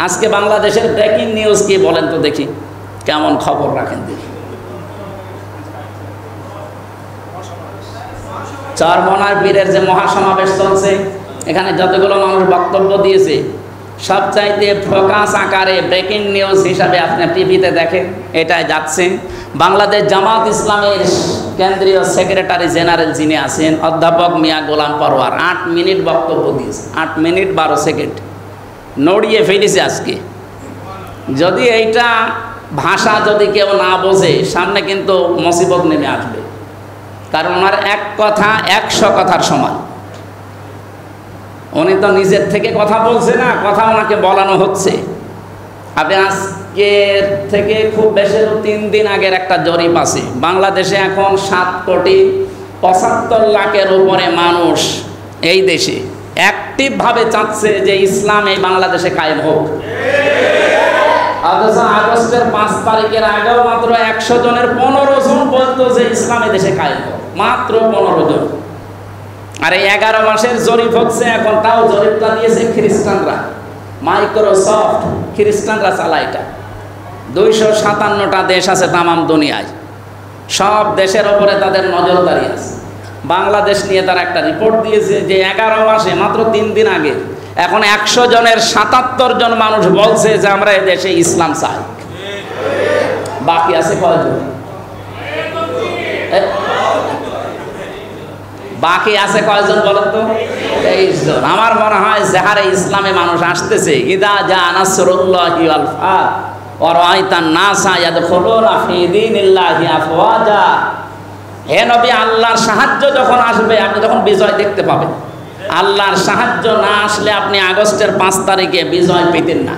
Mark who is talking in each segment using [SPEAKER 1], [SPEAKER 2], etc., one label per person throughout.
[SPEAKER 1] আজকে বাংলাদেশের breaking news কি বলেন তো দেখি, কেমন খবর রাখেন দেখি। চরমনার পীরের যে মহাসমাবেশ চলছে, এখানে যতগুলো মানুষ বক্তব্য দিয়েছে সবচাইতে ফোকাস আকারে ব্রেকিং নিউজ হিসাবে আপনি টিভিতে দেখেন, এটাই যাচ্ছে। বাংলাদেশ জামাত ইসলামের কেন্দ্রীয় সেক্রেটারি জেনারেল যিনি আছেন অধ্যাপক মিয়া গোলাম পরোয়ার 8 মিনিট বক্তব্য দিয়েছে, 8 মিনিট 12 সেকেন্ড, নড়িয়ে ফেলেছে আজকে। যদি এইটা ভাষা যদি কেউ না বোঝে, সামনে কিন্তু মুসিবত নেমে আসবে, কারণ ওনার এক কথা 100 কথার সমান। উনি তো নিজের থেকে কথা বলছে না, কথা ওনাকে বলানো হচ্ছে। আপনি আজকের থেকে খুব বেশি 3 দিন আগের একটা জরিপ আছে, বাংলাদেশে এখন 7,75,00,000-এর উপরে মানুষ এই দেশে অ্যাক্টিভভাবে চাচ্ছে যে ইসলাম এই বাংলাদেশে কায়েম হোক। অথচ আগস্টের 5 তারিখের আগেও মাত্র 100 জনের 15 জন বলতো যে ইসলাম এই দেশে কায়েম হোক, মাত্র 15 জন। আর এই 11 মাসের জরিপ হচ্ছে এখন, তাও জরিপটা দিয়েছে খ্রিস্টানরা, মাইক্রোসফট খ্রিস্টানরা চালায় এটা। 257টা দেশ আছে তামাম দুনিয়ায়, সব দেশের ওপরে তাদের নজরদারি আছে। বাংলাদেশ নিয়ে তারা একটা রিপোর্ট দিয়েছে যে 11 মাসে মাত্র 3 দিন আগে এখন 100 জনের 77 জন মানুষ বলছে যে আমরা এই দেশে ইসলাম চাই। বাকি আছে কয়জন? বাকি আছে কয়জন বলেন তো? 23 জন। আমার মনে হয় যাহারে ইসলামে মানুষ আসতেছে, ইদা জা নাসরুল্লাহি ওয়াল ফাত ওয়া রাআইতান নাসা ইয়াদখুলুনা ফি দীনিল্লাহি আফওয়াজা। হে নবী, আল্লাহর সাহায্য যখন আসবে আপনি তখন বিজয় দেখতে পাবেন। আল্লাহর সাহায্য না আসলে আপনি আগস্টের 5 তারিখে বিজয় পেতেন না।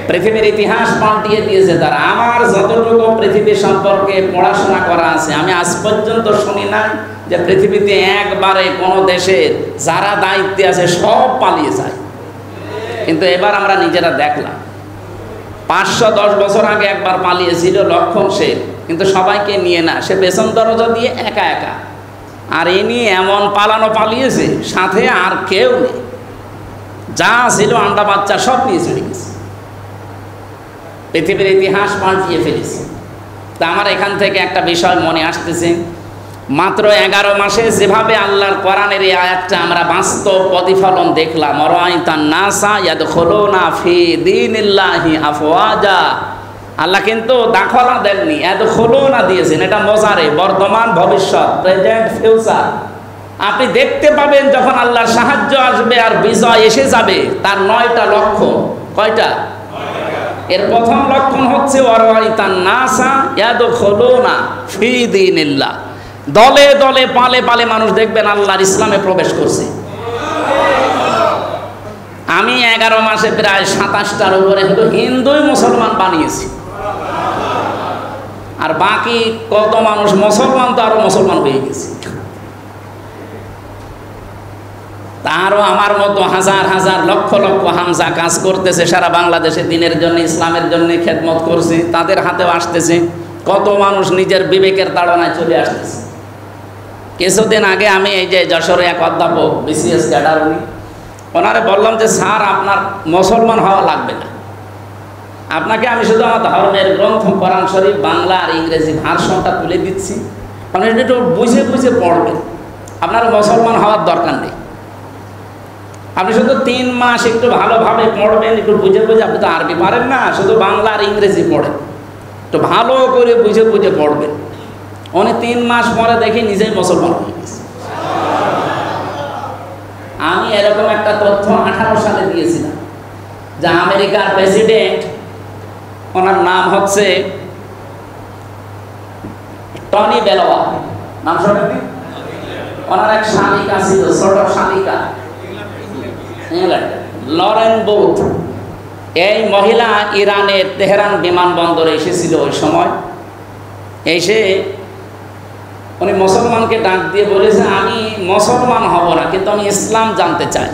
[SPEAKER 1] পৃথিবীর ইতিহাস পাল্টিয়ে দিয়েছে তারা। আমার যতটুকু পৃথিবী সম্পর্কে পড়াশোনা করা আছে, আমি আজ পর্যন্ত শুনি নাই যে পৃথিবীতে একবারে কোনো দেশের যারা দায়িত্বে আছে সব পালিয়ে যায়। কিন্তু এবার আমরা নিজেরা দেখলাম, 510 বছর আগে একবার পালিয়েছিল লক্ষণ শেখ, কিন্তু সবাইকে নিয়ে না, সে পেছন দরজা দিয়ে একা একা। আর এ নিয়ে এমন পালানো পালিয়েছে, সাথে আর কেউ নেই, যা ছিল আন্ডা বাচ্চা সব নিয়ে চলে গেছে। পৃথিবীর ইতিহাস পাল্টিয়ে ফেলেছে। তা আমার এখান থেকে একটা বিষয় মনে আসতেছে, মাত্র 11 মাসে যেভাবে আল্লাহর কোরআনের এই আয়াতটা আমরা বাস্তব প্রতিফলন দেখলাম, রাআইতান নাসা ইয়াদখুলুনা ফি দীনিল্লাহি আফওয়াজা। আল্লাহ কিন্তু দাখলা দেননি, ইয়াদখুলুনা দিয়েছেন। এটা মজারে, বর্তমান, ভবিষ্যৎ, প্রেজেন্ট, ফিউচার। আপনি দেখতে পাবেন যখন আল্লাহর সাহায্য আসবে আর বিজয় এসে যাবে, তার 9টা লক্ষণ। কয়টা? এর প্রথম লক্ষণ হচ্ছে ওয়ারাইতান নাসা ইয়াদখুলুনা ফি দীনিল্লাহ। দলে দলে পালে পালে মানুষ দেখবেন আল্লাহর ইসলামে প্রবেশ করছে। আমি 11 মাসে প্রায় 27টার উপরে হিন্দুই মুসলমান বানিয়েছি, আর বাকি কত মানুষ মুসলমান তো আরো মুসলমান হয়ে গেছে। তারও আমার মতো হাজার হাজার লক্ষ লক্ষ হামজা কাজ করতেছে সারা বাংলাদেশে, দিনের জন্য, ইসলামের জন্য খেদমত করছে, তাদের হাতেও আসতেছে। কত মানুষ নিজের বিবেকের তাড়নায় চলে আসতেছে। কিছুদিন আগে আমি এই যে যশোরে এক অধ্যাপক, বিসিএস ক্যাডার, ওনারে বললাম যে স্যার, আপনার মুসলমান হওয়া লাগবে না, আপনাকে আমি শুধু আমার ধর্মের গ্রন্থ কোরআন শরীফ বাংলা আর ইংরেজি ভার্সনটা তুলে দিচ্ছি, আপনি একটু বুঝে বুঝে পড়বেন, আপনার মুসলমান হওয়ার দরকার নেই। আপনি শুধু 3 মাস একটু ভালোভাবে পড়বেন, একটু বুঝে বুঝে, আপনি তো আরবি পারেন না, শুধু বাংলা আর ইংরেজি পড়েন, একটু ভালো করে বুঝে বুঝে পড়বেন। উনি 3 মাস পরে দেখি নিজেই মুসলমান হয়ে গেছে। আমি এরকম একটা তথ্য 18 সালে দিয়েছিলাম যে আমেরিকার প্রেসিডেন্ট, ওনার নাম হচ্ছে টনি বেলোয়া, নাম শুনেননি? ওনার এক শালিকা ছিল, ছোট শালিকা, ইংল্যান্ড, লরেন বুথ। এই মহিলা ইরানের তেহরান বিমানবন্দরে এসেছিল ওই সময়। এসে উনি মুসলমানকে ডাক দিয়ে বলেছে, আমি মুসলমান হব না, কিন্তু আমি ইসলাম জানতে চাই,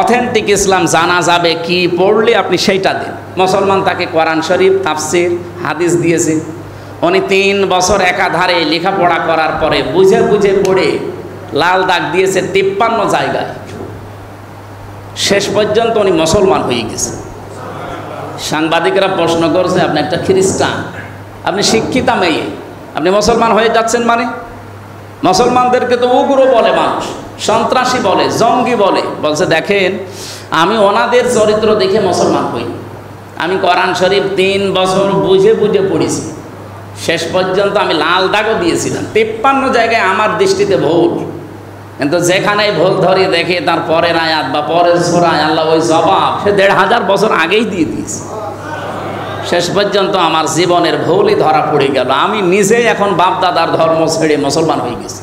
[SPEAKER 1] অথেন্টিক ইসলাম জানা যাবে, কি পড়লে আপনি সেইটা দিন। মুসলমান তাকে কোরআন শরীফ, তাফসির, হাদিস দিয়েছে। উনি 3 বছর একাধারে লেখাপড়া করার পরে বুঝে বুঝে পড়ে লাল দাগ দিয়েছে 53 জায়গায়। শেষ পর্যন্ত উনি মুসলমান হয়ে গেছে। সাংবাদিকরা প্রশ্ন করছে, আপনি একটা খ্রিস্টান, আপনি শিক্ষিতা মেয়ে, আপনি মুসলমান হয়ে যাচ্ছেন মানে? মুসলমানদেরকে তো উগ্র বলে মানুষ, সন্ত্রাসী বলে, জঙ্গি বলে। বলছে দেখেন, আমি ওনাদের চরিত্র দেখে মুসলমান হই। আমি কোরআন শরীফ 3 বছর বুঝে বুঝে পড়েছি, শেষ পর্যন্ত আমি লাল দাগও দিয়েছিলাম। 53 জায়গায় আমার দৃষ্টিতে ভুল, কিন্তু যেখানেই ভুল ধরি দেখে তার পরের আয়াত বা পরের সূরায় আল্লাহ ওই জবাব সে 1500 বছর আগেই দিয়ে দিয়েছে। শেষ পর্যন্ত আমার জীবনের ভুলই ধরা পড়ে গেল। আমি নিজেই এখন বাপ দাদার ধর্ম ছেড়ে মুসলমান হয়ে গেছি।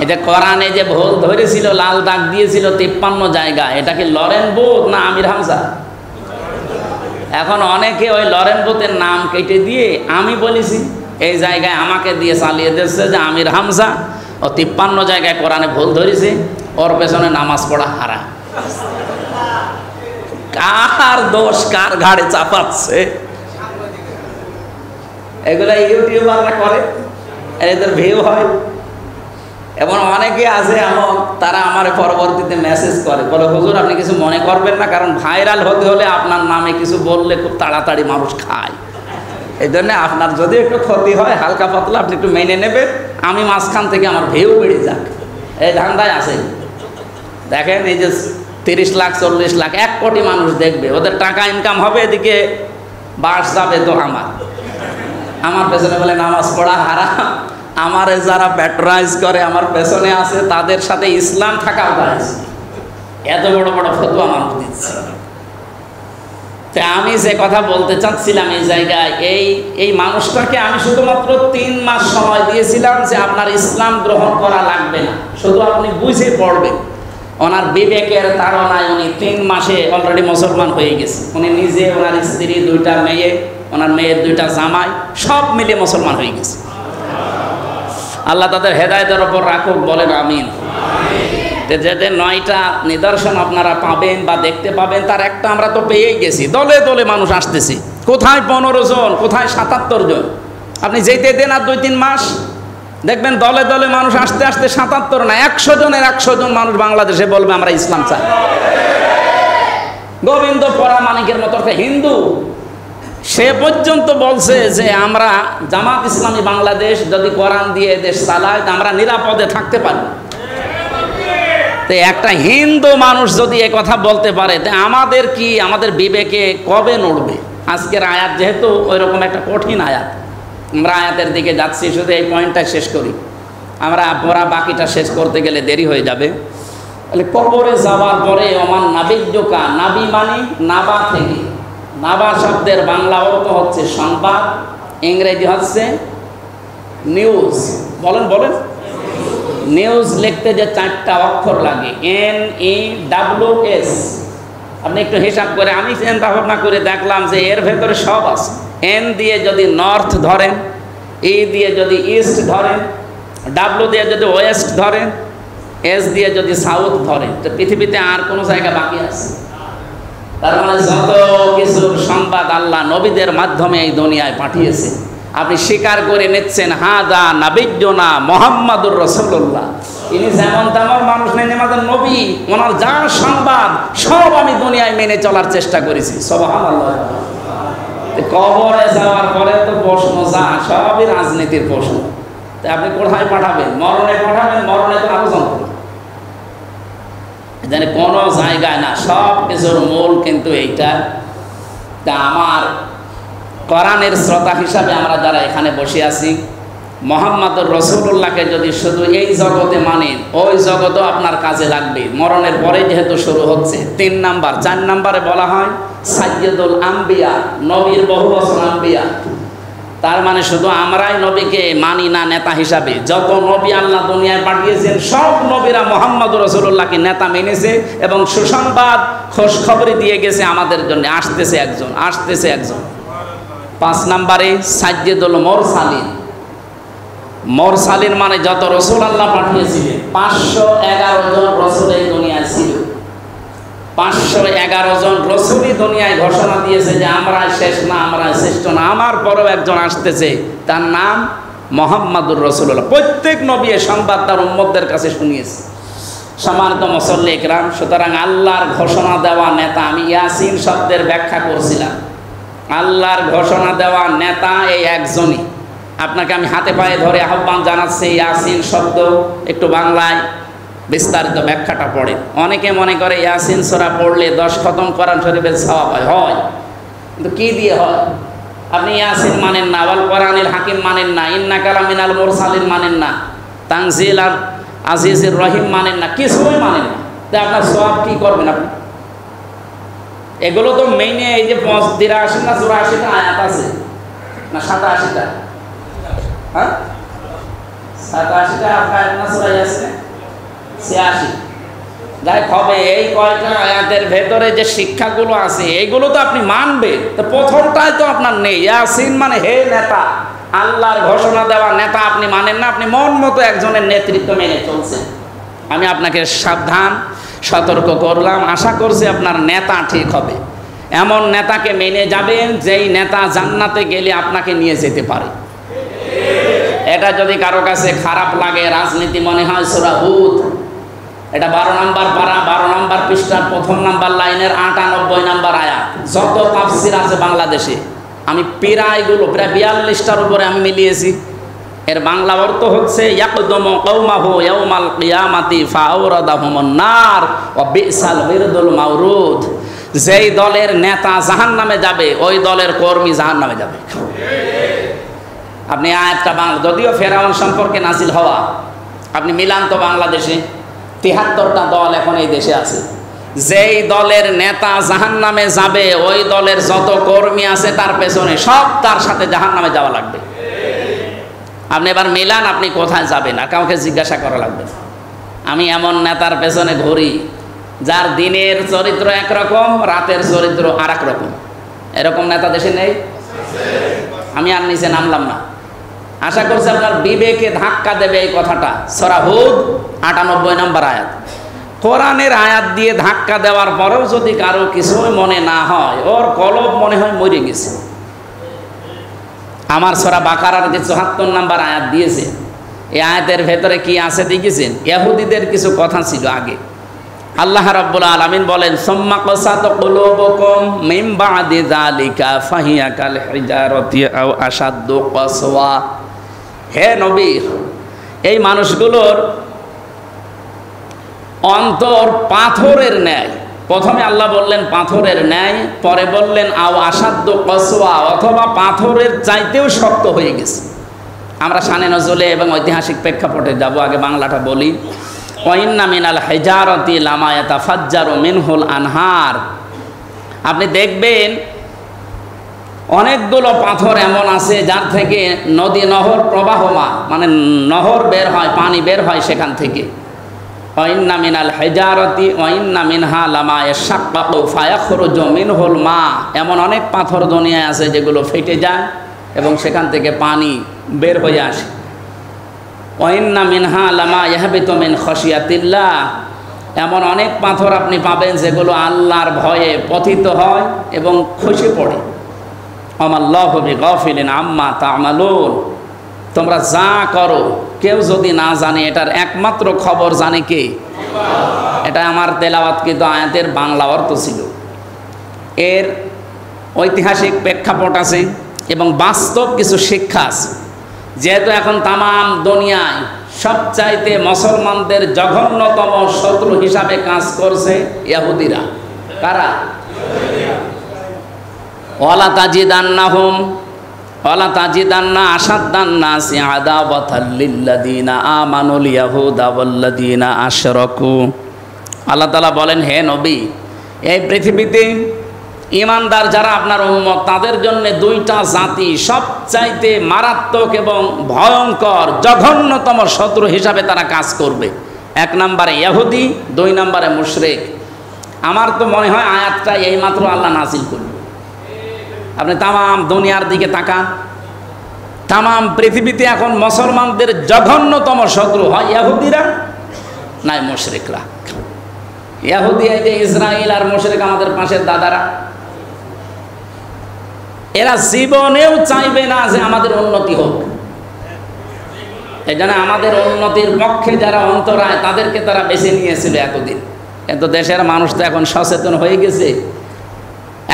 [SPEAKER 1] এটা কোরআনে যে ভুল ধরেছিল, লাল দাগ দিয়েছিল 53 জায়গা, এটা কি লরেন বুথ না আমির হামজা? এখন অনেকে ওই লরেন বুথের নাম কেটে দিয়ে আমি বলেছি এই জায়গায় আমাকে দিয়ে চালিয়ে দিচ্ছে যে আমির হামজা ও 53 জায়গায় কোরআনে ভুল ধরেছে, ওর পেছনে নামাজ পড়া হারাম। কার দোষ কার ঘাড়ে চাপাচ্ছে? এগুলা ইউটিউবাররা করে, এদের ভিউ হয়। এবং অনেকে আছে এমন, তারা আমার পরবর্তীতে মেসেজ করে, বলে হুজুর আপনি কিছু মনে করবেন না, কারণ ভাইরাল হতে হলে আপনার নামে কিছু বললে খুব তাড়াতাড়ি মানুষ খায়। এই জন্য আপনার যদি একটু ক্ষতি হয় হালকা পাতলা আপনি একটু মেনে নেবেন, আমি মাঝখান থেকে আমার ভিউ বেড়ে যাক, এই ধান্দায় আছে। দেখেন এই যে 30 লাখ 40 লাখ 1 কোটি মানুষ দেখবে, ওদের টাকা ইনকাম হবে, এদিকে বাস যাবে তো আমার পেছনে বলে নামাজ পড়া হারাম। আমারে যারা প্যাট্রোনাইজ করে আমার পেছনে আছে, তাদের সাথে ইসলাম থাকা উচিত। এত বড় বড় ফতোয়া মানুষ দিচ্ছে। তা আমি যে কথা বলতে চাচ্ছিলাম এই জায়গায়, এই মানুষটাকে আমি শুধুমাত্র 3 মাস সময় দিয়েছিলাম যে আপনার ইসলাম গ্রহণ করা লাগবে না, শুধু আপনি বুঝে পড়বেন। ওনার বিবেকের তাড়নায় উনি 3 মাসে অলরেডি মুসলমান হয়ে গেছে। উনি নিজে, ওনার স্ত্রী, 2টা মেয়ে, ওনার মেয়ের 2টা জামাই, সব মিলে মুসলমান হয়ে গেছে। আল্লাহ তাদের হেদায়েতের ওপর রাখুক, বলেন আমিন। যে 9টা নিদর্শন আপনারা পাবেন বা দেখতে পাবেন, তার একটা আমরা তো পেয়েই গেছি। দলে দলে মানুষ আসতেছে, কোথায় 15 জন, কোথায় 77 জন। আপনি যেতে দেন আর 2-3 মাস দেখবেন দলে দলে মানুষ আসতে আসতে 77 না 100 জনের 100 জন মানুষ বাংলাদেশে বলবে আমরা ইসলাম চাই। গোবিন্দ পরামানিকের মতো একটা হিন্দু, সে পর্যন্ত বলছে যে আমরা জামাত ইসলামী বাংলাদেশ যদি কোরআন দিয়ে দেশ চালায় আমরা নিরাপদে থাকতে পারি। তো একটা হিন্দু মানুষ যদি এ কথা বলতে পারে, তা আমাদের কি, আমাদের বিবেকে কবে নড়বে? আজকের আয়াত যেহেতু ওই রকম একটা কঠিন আয়াত, আমরা আয়াতের দিকে যাচ্ছি, শুধু এই পয়েন্টটা শেষ করি। আমরা পড়া বাকিটা শেষ করতে গেলে দেরি হয়ে যাবে। তাহলে কবরে যাওয়ার পরে ওমান নাবিজ্জকা, নাবি মানে নাবা থেকে, নাবা শব্দের বাংলা অর্থ হচ্ছে সংবাদ, ইংরেজি হচ্ছে নিউজ। বলেন বলেন। নিউজ লিখতে যে 4টা অক্ষর লাগে, NEWS। আপনি একটু হিসাব করে, আমি চিন্তা ভাবনা করে দেখলাম যে এর ভেতরে সব আছে। N দিয়ে যদি নর্থ ধরেন, E দিয়ে যদি ইস্ট ধরেন, W দিয়ে যদি ওয়েস্ট ধরেন, S দিয়ে যদি সাউথ ধরেন, তো পৃথিবীতে আর কোনো জায়গা বাকি আছে? তার মানে যত কিছুর সংবাদ আল্লাহ নবীদের মাধ্যমে এই দুনিয়ায় পাঠিয়েছে, আপনি স্বীকার করে নিচ্ছেন হাদা নাবিয়্যুনা মুহাম্মাদুর রাসূলুল্লাহ। ইনি যেমন তেমন মানুষ নেই, আমাদের নবী, ওনার যা সংবাদ সব আমি দুনিয়ায় মেনে চলার চেষ্টা করেছি। সুবহানাল্লাহ। কবরে যাওয়ার পরে তো প্রশ্ন যা সবই রাজনীতির প্রশ্ন। তা আপনি কোথায় পাঠাবেন? মরণে পাঠাবেন, মরণে তো আরো যন্ত্রণা। এখানে কোনো জায়গায় না, সব কিছুর মূল কিন্তু এইটা। তা আমার কোরআনের শ্রোতা হিসাবে আমরা যারা এখানে বসে আছি, মুহাম্মাদুর রাসূলুল্লাহকে যদি শুধু এই জগতে মানেন, ওই জগতও আপনার কাজে লাগবে। মরণের পরে যেহেতু শুরু হচ্ছে 3 নাম্বার, 4 নাম্বারে বলা হয় সাইয়্যিদুল আম্বিয়া, নবীর বহু বছর আম্বিয়া। তার মানে শুধু আমরাই নবীকে মানি না নেতা হিসাবে, যত নবী আল্লাহ দুনিয়ায় পাঠিয়েছেন সব নবীরা মুহাম্মাদুর রাসূলুল্লাহকে নেতা মেনেছে এবং সুসংবাদ খোঁজখবরি দিয়ে গেছে আমাদের জন্য। আসতেছে একজন, আসতেছে একজন। 5 নাম্বারে সাইয়্যিদুল মুরসালিন। মুরসালিন মানে যত রাসূল আল্লাহ পাঠিয়েছিলেন, 511 জন রাসূল এই দুনিয়ায় ছিল। 511 জন রাসূলই দুনিয়ায় ঘোষণা দিয়েছে যে আমরা শেষ না, আমরা শ্রেষ্ঠ না, আমার পরেও একজন আসতেছে, তার নাম মুহাম্মাদুর রাসূলুল্লাহ। প্রত্যেক নবী এই সংবাদ তার উম্মতদের কাছে শুনিয়েছে। সম্মানিত মুসল্লি ইকরাম, সুতরাং আল্লাহর ঘোষণা দেওয়া নেতা, আমি ইয়াসিন শব্দের ব্যাখ্যা করছিলাম। আল্লাহর ঘোষণা দেওয়া নেতা এই একজনই। আপনাকে আমি হাতে পায়ে ধরে আহ্বান জানাচ্ছি, ইয়াসিন শব্দ একটু বাংলায় বিস্তারিত ব্যাখ্যাটা পড়ে। অনেকে মনে করে ইয়াসিন সূরা পড়লে 10 খতম কোরআন শরীফের সওয়াব হয়, কিন্তু কি দিয়ে হয়? আপনি ইয়াসিন মানেন না, ওয়াল কোরআনিল হাকিম মানেন না, ইন্নাকা লামিনাল মুরসালিন মানেন না, তানজিল আর আজিজুর রহিম মানেন না, কিছুই মানেন না, তা আপনার সওয়াব কি করবেন আপনি? এগুলো তো মেইনে এই যে 83 না 84টা আয়াত আছে না 87টা, হ্যাঁ 87টা আয়াত না সূরা ইয়াসিন 86। যাই হবে এই কয়টা আয়াতের ভেতরে যে শিক্ষাগুলো আছে এইগুলো তো আপনি মানবেন। তো প্রথমটাই তো আপনার নেই। ইয়াসিন মানে হে নেতা, আল্লাহর ঘোষণা দেওয়া নেতা আপনি মানেন না, আপনি মন মতো একজনের নেতৃত্ব মেনে চলছেন। আমি আপনাকে সাবধান সতর্ক করলাম, আশা করছি আপনার নেতা ঠিক হবে। এমন নেতাকে মেনে যাবেন যেই নেতা জান্নাতে গেলে আপনাকে নিয়ে যেতে পারে। এটা যদি কারো কাছে খারাপ লাগে, রাজনীতি মনে হয় সূরা হুদ, এটা 12 নম্বর পারা 12 নম্বর পৃষ্ঠার 1 নম্বর লাইনের 98 নম্বর আয়াত। যত তাফসীর আছে বাংলাদেশে আমি প্রায় 42টার উপরে আমি মিলিয়েছি। এর বাংলা অর্থ হচ্ছে ইয়াকদুমু কওমাহু ইয়াউমাল কিয়ামাতি ফাআওরাদাহুমুন নার ওয়া বিসাল বিরদুল মাওরুদ। যেই দলের নেতা জাহান্নামে যাবে ওই দলের কর্মী জাহান্নামে যাবে। আপনি আয়াতটা বাংলা, যদিও ফেরাউন সম্পর্কে নাজিল হওয়া, আপনি মিলান তো বাংলাদেশে 73টা দল এখন এই দেশে আছে। যেই দলের নেতা জাহান্নামে যাবে ওই দলের যত কর্মী আছে তার পেছনে সব তার সাথে জাহান্নামে যাওয়া লাগবে। আপনি এবার মিলান আপনি কোথায় যাবেন, আর কাউকে জিজ্ঞাসা করা লাগবে। আমি এমন নেতার পেছনে ঘুরি যার দিনের চরিত্র একরকম, রাতের চরিত্র আর এক রকম। এরকম নেতা দেশে নেই। আমি আর নিচে নামলাম না। আশা করছি আপনার বিবেকে ধাক্কা দেবে এই কথাটা। সূরা হুদ 98 নম্বর আয়াত। কোরআনের আয়াত দিয়ে ধাক্কা দেওয়ার পরেও যদি কারো কিছুই মনে না হয়, ওর কলব মনে হয় মরে গেছে। আমার সূরা বাকারার যে 74 নম্বর আয়াত দিয়েছে, এই আয়াতের ভেতরে কি আছে দেখেছেন? ইহুদিদের কিছু কথা ছিল আগে। আল্লাহ রাব্বুল আলামিন বলেন, সুম্মা কাসাত কুলুবুকুম মিন বাদি যালিকা ফাহিয়া কাল হিজারাতি আও আশাদ্দু কাসওয়া। হে নবী, এই মানুষগুলোর অন্তর পাথরের ন্যায়। প্রথমে আল্লাহ বললেন পাথরের ন্যায়, পরে বললেন আও আশাদ্দু কাসওয়া, অথবা পাথরের চাইতেও শক্ত হয়ে গেছে। আমরা শানে নজলে এবং ঐতিহাসিক প্রেক্ষাপটে যাব, আগে বাংলাটা বলি। ওয়াইন্না মিনাল হিজারাতি লামা ইয়াতাফাজ্জারু মিনহুল আনহার। আপনি দেখবেন অনেকগুলো পাথর এমন আছে যার থেকে নদী নহর প্রবাহমান, মানে নহর বের হয়, পানি বের হয় সেখান থেকে। ওয়াইন্না মিনাল হিজারাতি ওয়াইন্না মিনহা লামা ইয়াশাক্কাকু ফায়াখরুজু মিনহুল মা। এমন অনেক পাথর দুনিয়ায় আছে যেগুলো ফেটে যায় এবং সেখান থেকে পানি বের হয়ে আসে। ওয়াইন্না মিনহা লামা ইয়াহবিতু মিন খাশিয়াতিল্লাহ। এমন অনেক পাথর আপনি পাবেন যেগুলো আল্লাহর ভয়ে পতিত হয় এবং খসে পড়ে। আমাল্লাহু বিগাফিলিন আম্মা তা'মালুন। তোমরা যা করো কেউ যদি না জানে, এটার একমাত্র খবর জানে কে? এটা আমার তেলাওয়াতকৃত আয়াতের বাংলা অর্থ ছিল। এর ঐতিহাসিক প্রেক্ষাপট আছে এবং বাস্তব কিছু শিক্ষা আছে। যেহেতু এখন তামাম দুনিয়ায় সবচাইতে মুসলমানদের জঘন্যতম শত্রু হিসাবে কাজ করছে ইহুদিরা। কারা? ওয়ালা তাজিদান্না আশাদ্দান নাসি আদাওয়াতাল লিল্লাযিনা আমানুল ইয়াহুদা ওয়াল্লাযিনা আশরাকু। আল্লাহ তাআলা বলেন, হে নবী, এই পৃথিবীতে ঈমানদার যারা আপনার উম্মত, তাদের জন্য দুইটা জাতি সবচাইতে মারাত্মক এবং ভয়ঙ্কর জঘন্যতম শত্রু হিসাবে তারা কাজ করবে। 1 নম্বরে ইহুদি, 2 নম্বরে মুশরিক। আমার তো মনে হয় আয়াতটা এইমাত্র আল্লাহ নাযিল করল। আপনি তামাম দুনিয়ার দিকে তাকান, তামাম পৃথিবীতে এখন মুসলমানদের জঘন্যতম শত্রু হয় ইহুদিরা নাই মুশরিকরা। ইহুদি এই যে ইসরায়েল আর মুশরিক আমাদের পাশের দাদারা, এরা জীবনেও চাইবে না যে আমাদের উন্নতি হোক। এই জন্য আমাদের উন্নতির পক্ষে যারা অন্তরায় তাদেরকে তারা বেছে নিয়েছিল এতদিন। কিন্তু দেশের মানুষ তো এখন সচেতন হয়ে গেছে।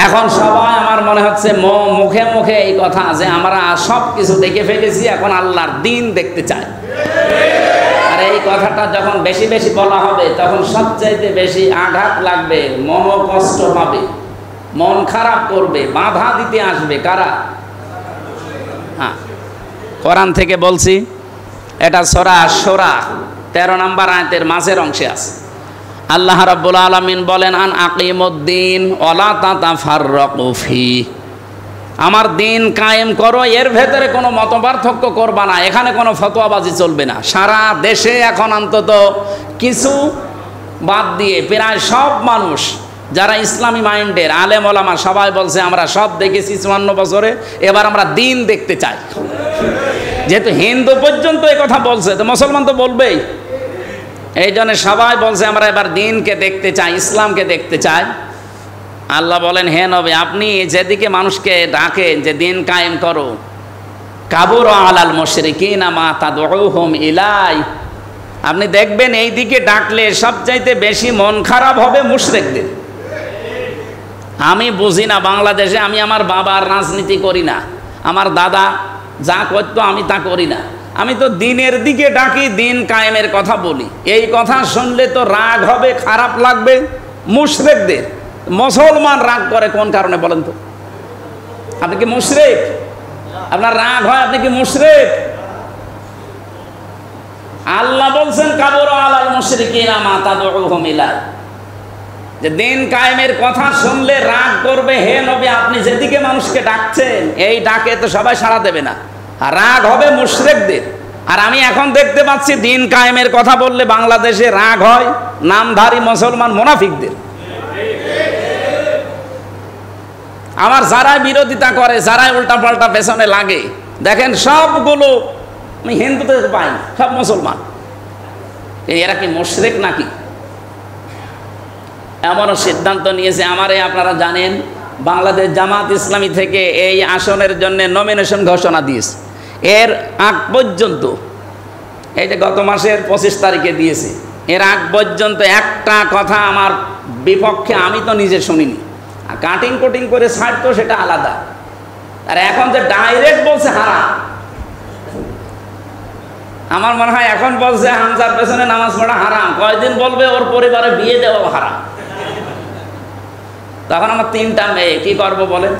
[SPEAKER 1] এখন সবাই আমার মনে হচ্ছে মুখে মুখে এই কথা যে আমরা সব কিছু দেখে ফেলেছি, এখন আল্লাহর দিন দেখতে চাই। আর এই কথাটা যখন বেশি বেশি বলা হবে তখন সবচাইতে বেশি আঘাত লাগবে, মনোকষ্ট পাবে, মন খারাপ করবে, বাধা দিতে আসবে কারা? হ্যাঁ, কোরআন থেকে বলছি, এটা সূরা আশ-শুরা 13 নম্বর আয়াতের মাঝের অংশে আছে। আল্লাহ রাব্বুল আলামিন বলেন, আন আকিমুদ্দিন ওয়ালা তাতাফাররাকু ফি, আমার দিন কায়েম করো, এর ভেতরে কোনো মতপার্থক্য করবা না, এখানে কোনো ফতোয়াবাজি চলবে না। সারা দেশে এখন অন্তত কিছু বাদ দিয়ে প্রায় সব মানুষ যারা ইসলামী মাইন্ডের আলেম ওলামা সবাই বলছে আমরা সব দেখেছি 54 বছরে, এবার আমরা দিন দেখতে চাই। যেহেতু হিন্দু পর্যন্ত এই কথা বলছে, তো মুসলমান তো বলবেই। এই জন্য সবাই বলছে আমরা এবার দিনকে দেখতে চাই, ইসলামকে দেখতে চাই। আল্লাহ বলেন, হে নবী, আপনি যেদিকে মানুষকে ডাকেন যে দিন কায়েম করো, কাবুর আলাল মুশরিকিনা মা তাদউহুম ইলাই, আপনি দেখবেন এই দিকে ডাকলে সবচাইতে বেশি মন খারাপ হবে মুশরিকদের। আমি বুঝি না বাংলাদেশে, আমি আমার বাবার রাজনীতি করি না, আমার দাদা যা করতো আমি তা করি না, আমি তো দিনের দিকে ডাকি, দিন কায়েমের কথা বলি। এই কথা শুনলে তো রাগ হবে, খারাপ লাগবে মুশরিকদের। মুসলমান রাগ করে কোন কারণে বলেন তো? আপনি কি মুশরিক? আপনার রাগ হয়, আপনি কি মুশরিক? আল্লাহ বলছেন কাবুরা আলাল মুশরিকিনা মা তাদউহুম ইলাই, যে দিন কায়েমের কথা শুনলে রাগ করবে। হে নবী, আপনি যেদিকে মানুষকে ডাকছেন এই ডাকে তো সবাই সাড়া দেবে না, আর রাগ হবে মুশরিকদের। আর আমি এখন দেখতে পাচ্ছি দিন কায়েমের কথা বললে বাংলাদেশে রাগ হয় নামধারী মুসলমান মুনাফিকদের। আমার যারা বিরোধিতা করে, যারা উল্টাপাল্টা পেছনে লাগে, দেখেন সবগুলো আমি হিন্দুদের পাই, সব মুসলমান। এরা কি মুশরিক নাকি? এমনও সিদ্ধান্ত নিয়েছে, আমারে আপনারা জানেন বাংলাদেশ জামাত ইসলামী থেকে এই আসনের জন্য নমিনেশন ঘোষণা দিয়েছে। এর আগ পর্যন্ত, এই যে গত মাসের 25 তারিখে দিয়েছে, এর আগ পর্যন্ত একটা কথা আমার বিপক্ষে আমি তো নিজে শুনিনি। কাটিং কোটিং করে ছাড়তো সেটা আলাদা, আর এখন যে ডাইরেক্ট বলছে হারাম, আমার মনে হয় এখন বলছে হামজার পেছনে নামাজ পড়া হারাম, কয়দিন বলবে ওর পরিবারে বিয়ে দেওয়া হারাম। তখন আমার 3টা মেয়ে, কি করবো বলেন?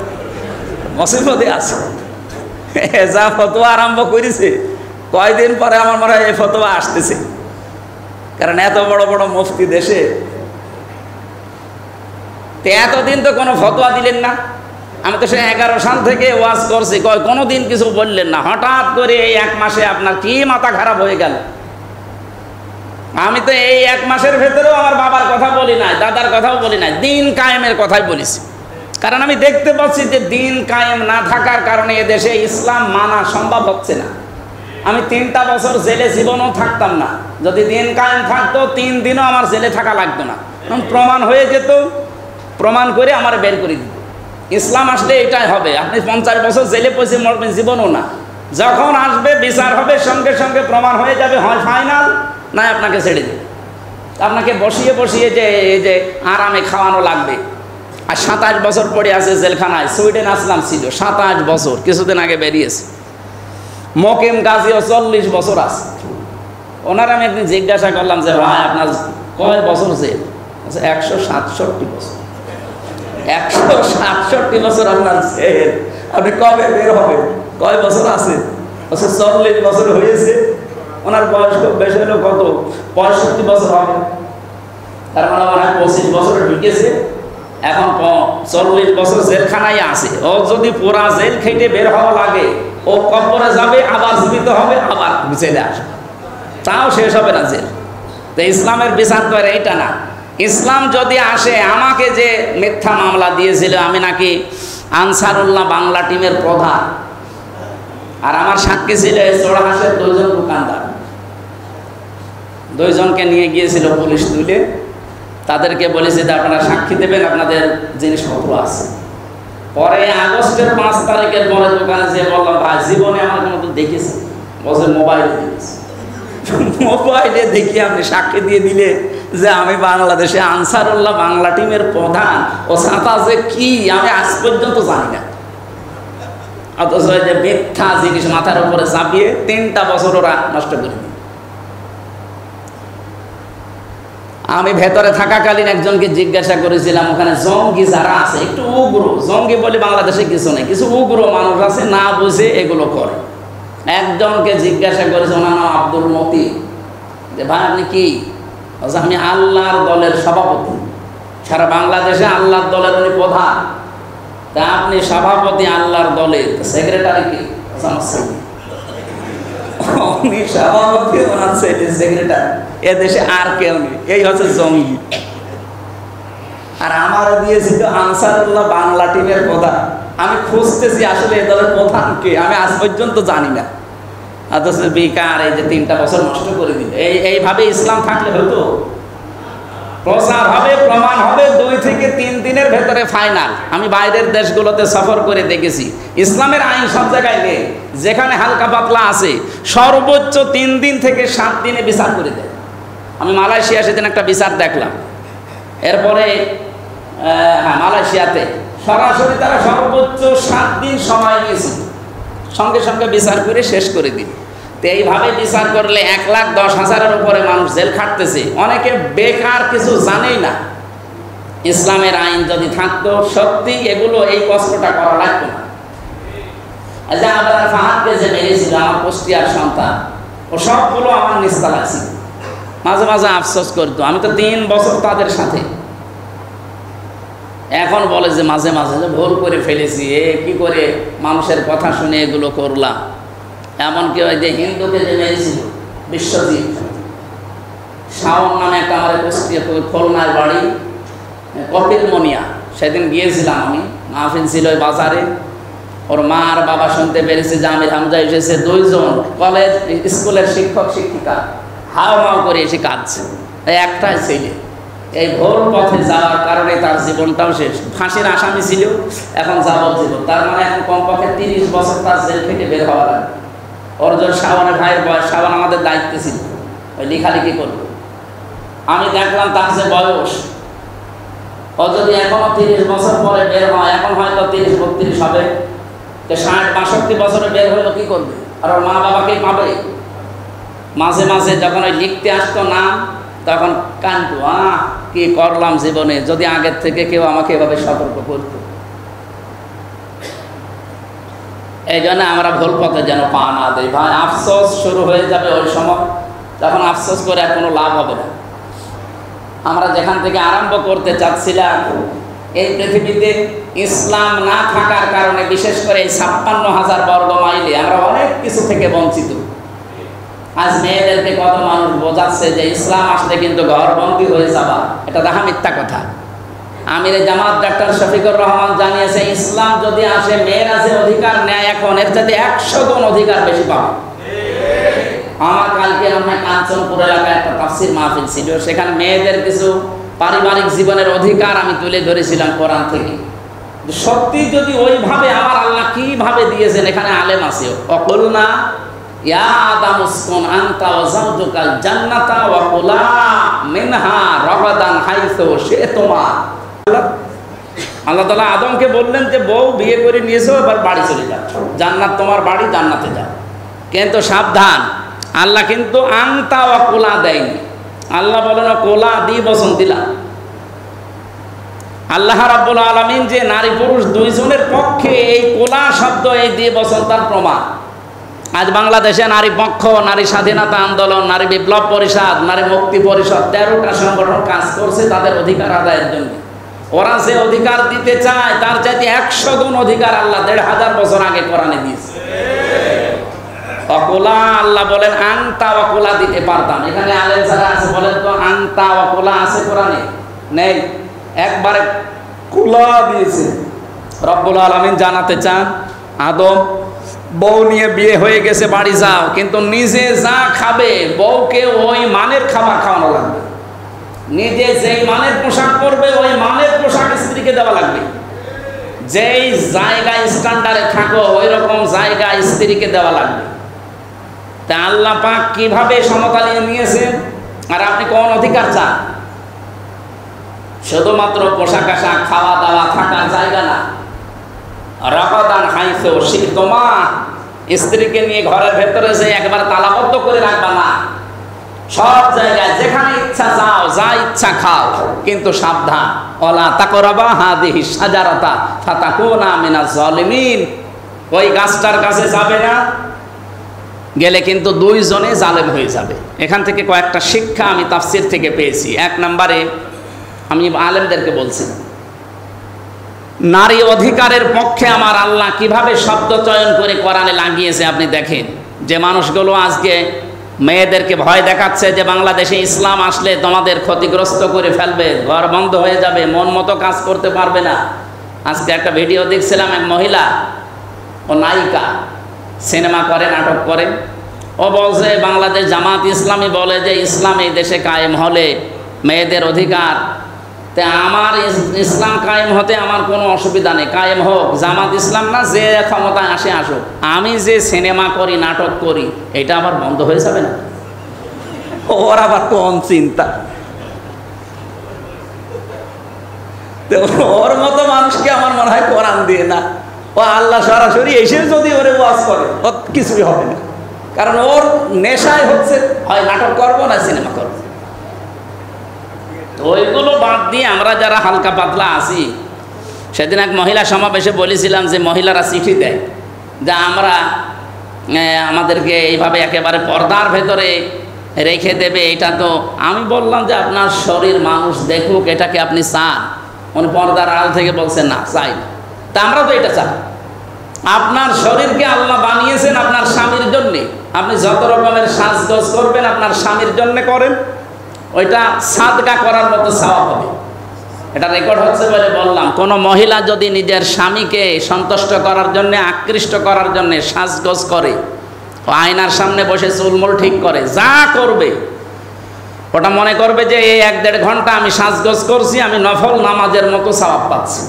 [SPEAKER 1] মুসিবতে আছে। যা ফতোয়া আরম্ভ করেছে, কয়দিন পরে আমার মনে হয় এই ফতোয়া আসতেছে, কারণ এত বড় বড় মুফতি দেশে। এতদিন তো কোনো ফতোয়া দিলেন না। আমি তো সে 11 সাল থেকে ওয়াজ করছি, কোনো দিন কিছু বললেন না। হঠাৎ করে এই 1 মাসে আপনার কি মাথা খারাপ হয়ে গেল? আমি তো এই 1 মাসের ভেতরেও আমার বাবার কথা বলি নাই, দাদার কথাও বলি নাই, দিন কায়েমের কথাই বলেছি। কারণ আমি দেখতে পাচ্ছি যে দিন কায়েম না থাকার কারণে এদেশে ইসলাম মানা সম্ভব হচ্ছে না। আমি 3টা বছর জেলে জীবনও থাকতাম না, যদি দিন কায়েম থাকতো 3 দিনও আমার জেলে থাকা লাগতো না। প্রমাণ হয়ে যেত, প্রমাণ করে আমার বের করে দিত। ইসলাম আসলে এটাই হবে, আপনি 50 বছর জেলে পয়সে মরবেন জীবনও না। যখন আসবে বিচার হবে, সঙ্গে সঙ্গে প্রমাণ হয়ে যাবে, হয় ফাইনাল, না আপনাকে ছেড়ে দেবে। আপনাকে বসিয়ে বসিয়ে যে এই যে আরামে খাওয়ানো লাগবে। আর 27 বছর পড়ে আছে জেলখানায়। সুইডেন আসলাম ছিল 27 বছর, কিছুদিন আগে বেরিয়েছে। মকিম গাজীও 40 বছর আছে। ওনার আমি একদিন জিজ্ঞাসা করলাম যে ভাই আপনার কয় বছর জেল? 167 বছর। 167 বছর আপনার জেল, আপনি কবে বের হবেন? কয় বছর আছে? 40 বছর হয়েছে। ওনার বয়স খুব বেশি হলো কত? 65 বছর হবে। তার মানে মনে হয় 25 বছর ঢুকেছে, এখন 40 বছর জেলখানায় আছে। ও যদি পুরা জেল খেটে বের হওয়া লাগে, ও কবরে যাবে, আবার জীবিত হবে, আবার জেলে আসবে, তাও শেষ হবে না জেল। তো ইসলামের বিচার তো এইটা না। ইসলাম যদি আসে, আমাকে যে মিথ্যা মামলা দিয়েছিল আমি নাকি আনসারুল্লাহ বাংলা টিমের প্রধান, আর আমার সাক্ষী ছিল চোরাহাসের 2 জন দোকানদার। 2 জনকে নিয়ে গিয়েছিল পুলিশ তুলে, তাদেরকে বলেছে যে আপনারা সাক্ষী দেবেন, আপনাদের জিনিসপত্র আছে। পরে আগস্টের 5 তারিখের পরে দোকানে যেয়ে বললাম ভাই জীবনে আমার কোনো তো দেখেছি? বলছে মোবাইলে দেখেছি। মোবাইলে দেখি আপনি সাক্ষী দিয়ে দিলে যে আমি বাংলাদেশে আনসারুল্লাহ বাংলা টিমের প্রধান, ও ছাতা যে কি আমি আজ পর্যন্ত জানি না। অথচ ওই যে মিথ্যা জিনিস মাথার উপরে চাপিয়ে 3টা বছর ওরা নষ্ট করে দিল। আমি ভেতরে থাকাকালীন একজনকে জিজ্ঞাসা করেছিলাম, ওখানে জঙ্গি যারা আছে, একটু উগ্র, জঙ্গি বলে বাংলাদেশে কিছু নেই, কিছু উগ্র মানুষ আছে না বুঝে এগুলো করে। একজনকে জিজ্ঞাসা করেছে, ওনার নাম আব্দুল মতি, যে ভাই আপনি কি? আমি আল্লাহর দলের সভাপতি, সারা বাংলাদেশে আল্লাহর দলের উনি প্রধান, তা আপনি সভাপতি আল্লাহর দলের, সেক্রেটারি কি? উনি সভাপতি, ওনার সেক্রেটারি, এদেশে আর কেউ নেই, এই হচ্ছে জঙ্গি। আর আমার দিয়েছিল আনসারুল্লাহ বাংলা টিমের প্রধান। আমি খুঁজতেছি আসলে এ দলের প্রধান কে, আমি আজ পর্যন্ত জানি না। অথচ বেকার এই যে 3টা বছর নষ্ট করে দিল। এইভাবে ইসলাম থাকলে হতো, প্রচার হবে, প্রমাণ হবে, 2 থেকে 3 দিনের ভেতরে ফাইনাল। আমি বাইরের দেশগুলোতে সফর করে দেখেছি, ইসলামের আইন সব জায়গায় নেই, যেখানে হালকা পাতলা আছে সর্বোচ্চ 3 দিন থেকে 7 দিনে বিচার করে দেয়। আমি মালয়েশিয়া সেদিন একটা বিচার দেখলাম। এরপরে হ্যাঁ, মালয়েশিয়াতে সরাসরি তারা সর্বোচ্চ 7 দিন সময় নিয়েছিল, সঙ্গে সঙ্গে বিচার করে শেষ করে দিন। তো এইভাবে বিচার করলে 1,10,000-এর উপরে মানুষ জেল খাটতেছে। অনেকে বেকার, কিছু জানেই না। ইসলামের আইন যদি থাকতো সত্যি এগুলো এই কষ্টটা করা লাগতো না। আচ্ছা, আপনার ফাহাদকে যে মেরেছিল, আমার কুষ্টিয়ার সন্তান, ও সবগুলো আমার নিস্তালা ছিল। মাঝে মাঝে আফসোস করতো, আমি তো 3 বছর তাদের সাথে। এখন বলে যে মাঝে মাঝে যে ভুল করে ফেলেছি, কি করে মানুষের কথা শুনে এগুলো করলাম। এমনকি ওই যে হিন্দুকে যে মেরেছিল বিশ্বজিৎ, শাওন নামে একটা, আমার কুষ্টিয়া খুলনার বাড়ি, কপিল মনিয়া, সেদিন গিয়েছিলাম আমি, মাহফিল ছিল ওই বাজারে। ওর মা আর বাবা শুনতে পেরেছে যে আমির হামজা এসেছে, 2 জন কলেজ স্কুলের শিক্ষক শিক্ষিকা হাও মাও করে এসে কাঁদছে। একটাই ছেলে, এই ভুল পথে যাওয়ার কারণে তার জীবনটাও শেষ। ফাঁসির আসামি ছিল, এখন যাবজ্জীবন। তার মানে এখন কমপক্ষে 30 বছর তার জেল থেকে বের হওয়া লাগবে। অর্জন শাওনের ভাইয়ের বয়স, শাওন আমাদের দায়িত্বে ছিল, ওই লেখালেখি করবে। আমি দেখলাম তার যে বয়স, ও যদি এখনো 30 বছর পরে বের হয়, এখন হয়তো 30-32 হবে, তো 60-62 বছরে বের হলো কি করবে? আর ওর মা বাবাকে পাবে। মাঝে মাঝে যখন ওই লিখতে আসতো নাম, তখন কান্দু, কি করলাম জীবনে, যদি আগের থেকে কেউ আমাকে এভাবে সতর্ক করতো। এই জন্য আমরা ভুল পথে যেন পা না দেই ভাই। আফসোস শুরু হয়ে যাবে ওই সময়, তখন আফসোস করে আর কোনো লাভ হবে না। আমরা যেখান থেকে আরম্ভ করতে চাচ্ছিলাম, এই পৃথিবীতে ইসলাম না থাকার কারণে, বিশেষ করে এই 56,000 বর্গ মাইলে আমরা অনেক কিছু থেকে বঞ্চিত। আজ মেয়েদেরকে কত মানুষ বোঝাচ্ছে যে ইসলাম আসলে কিন্তু ঘরবন্দি হয়ে যাবা, এটা দেখা মিথ্যা কথা। আমির জামাত ডাক্তার শফিকুর রহমান জানিয়েছে, ইসলাম যদি আসে, মেয়েরা যে অধিকার নেয় এখন, এর চাইতে 100 গুণ অধিকার বেশি পাবে। আমার কালকে আমরা কাঞ্চনপুর এলাকায় একটা তাফসির মাহফিল ছিল, সেখানে মেয়েদের কিছু পারিবারিক জীবনের অধিকার আমি তুলে ধরেছিলাম কোরআন থেকে। সত্যি যদি ওইভাবে আমার আল্লাহ কিভাবে দিয়েছেন, এখানে আলেম আছে, অকুলনা ইয়া আদম উসকুন আনতা ওয়া যাওজুকাল জান্নাতা ওয়া কুলা মিনহা রাগাদান হাইসু শি'তুমা। আল্লাহ তাআলা আদমকে বললেন যে বউ বিয়ে করে নিয়েছো, এবার বাড়ি চলে যাও, জান্নাত তোমার বাড়ি, জান্নাতে যাও। কিন্তু সাবধান, আল্লাহ কিন্তু আনতা ওয়া কুলা দেয়নি। আল্লাহ বলেন কোলা দি বচন দিলাম। আল্লাহ রাব্বুল আলামিন যে নারী পুরুষ 2 জনের পক্ষে এই কোলা শব্দ, এই দিয়ে বচন, তার প্রমাণ। আজ বাংলাদেশে নারী পক্ষ, নারী স্বাধীনতা আন্দোলন, নারী বিপ্লব পরিষদ, নারী মুক্তি পরিষদ, 13টা সংগঠন কাজ করছে তাদের অধিকার আদায়ের জন্য। ওরা যে অধিকার দিতে চায়, তার চাইতে 100 গুণ অধিকার আল্লাহ 1,500 বছর আগে কোরআনে দিয়েছে। অকুলা, আল্লাহ বলেন আনতা ওয়াকুলা দিতে পারতাম। এখানে আলেম যারা আছে বলেন তো, আনতা ওয়াকুলা আছে কোরআনে? নেই, একবারে কুলা দিয়েছে। রব্বুল আলামিন জানাতে চান, আদম বউ নিয়ে বিয়ে হয়ে গেছে, বাড়ি যাও, কিন্তু নিজে যা খাবে বউকে ওই মানের খাবার খাওয়ানো লাগবে। নিজে যেই মানের পোশাক পরবে, ওই মানের পোশাক স্ত্রীকে দেওয়া লাগবে। যেই জায়গায় স্ট্যান্ডার্ডে থাকো, ওই রকম জায়গা স্ত্রীকে দেওয়া লাগবে। তা আল্লাহ পাক কিভাবে সমতালি নিয়েছেন, আর আপনি কোন অধিকার চান? শুধুমাত্র পোশাক আশাক, খাওয়া দাওয়া, থাকার জায়গা না। রাগাদান হাইসু শিতুমা, স্ত্রীকে নিয়ে ঘরের ভেতরে যে একবার তালাবদ্ধ করে রাখবা না, সব জায়গায় যেখানে ইচ্ছা যাও, যা ইচ্ছা খাও, কিন্তু সাবধান, ওয়ালা তাকরাবা হাদিহি শাজারাতা ফাতাকুনা মিনাজ জালিমিন, ওই গাছটার কাছে যাবে না, গেলে কিন্তু দুইজনে জালেম হয়ে যাবে। এখান থেকে কয়েকটা শিক্ষা আমি তাফসির থেকে পেয়েছি। এক নম্বরে আমি আলেমদেরকে বলছি, নারী অধিকারের পক্ষে আমার আল্লাহ কিভাবে শব্দ চয়ন করে কোরআনে লাগিয়েছে আপনি দেখেন। যে মানুষগুলো আজকে মেয়েদেরকে ভয় দেখাচ্ছে যে বাংলাদেশে ইসলাম আসলে তোমাদের ক্ষতিগ্রস্ত করে ফেলবে, ঘর বন্ধ হয়ে যাবে, মন মতো কাজ করতে পারবে না। আজকে একটা ভিডিও দেখছিলাম, এক মহিলা, ও নায়িকা, সিনেমা করে, নাটক করে, ও বলছে বাংলাদেশ জামাত ইসলামী বলে যে ইসলাম এই দেশে কায়েম হলে মেয়েদের অধিকার, তে আমার ইসলাম কায়েম হতে আমার কোনো অসুবিধা নেই, কায়েম হোক, জামাত ইসলাম না, যে ক্ষমতায় আসে আসুক, আমি যে সিনেমা করি, নাটক করি, এটা আবার বন্ধ হয়ে যাবে না? ওর আবার কোন চিন্তা! ওর মতো মানুষকে আমার মনে হয় কোরআন দিয়ে না, ও আল্লাহ সরাসরি এসে যদি ওরে ওয়াজ করে, ওর কিছুই হবে না। কারণ ওর নেশায় হচ্ছে হয় নাটক করবো না সিনেমা করবো। ওইগুলো বাদ দিয়ে আমরা যারা হালকা পাতলা আছি, সেদিন এক মহিলা সমাবেশে বলেছিলাম যে মহিলারা চিঠি দেয় যে আমরা আমাদেরকে এইভাবে একেবারে পর্দার ভেতরে রেখে দেবে, এটা তো, আমি বললাম যে আপনার শরীর মানুষ দেখুক, এটাকে আপনি চান? উনি পর্দার আড়াল থেকে বলছেন না, চাই না। তা আমরা তো এটা চাই। আপনার শরীরকে আল্লাহ বানিয়েছেন আপনার স্বামীর জন্যে, আপনি যত রকমের সাজগোজ করবেন আপনার স্বামীর জন্য করেন, ওইটা সাদকা করার মতো সওয়াব হবে। এটা রেকর্ড হচ্ছে বলে বললাম। কোনো মহিলা যদি নিজের স্বামীকে সন্তুষ্ট করার জন্যে, আকৃষ্ট করার জন্যে সাজগোজ করে, ও আয়নার সামনে বসে চুলমুল ঠিক করে, যা করবে, ওটা মনে করবে যে এই 1-1.5 ঘন্টা আমি সাজগোজ করছি, আমি নফল নামাজের মতো সওয়াব পাচ্ছি।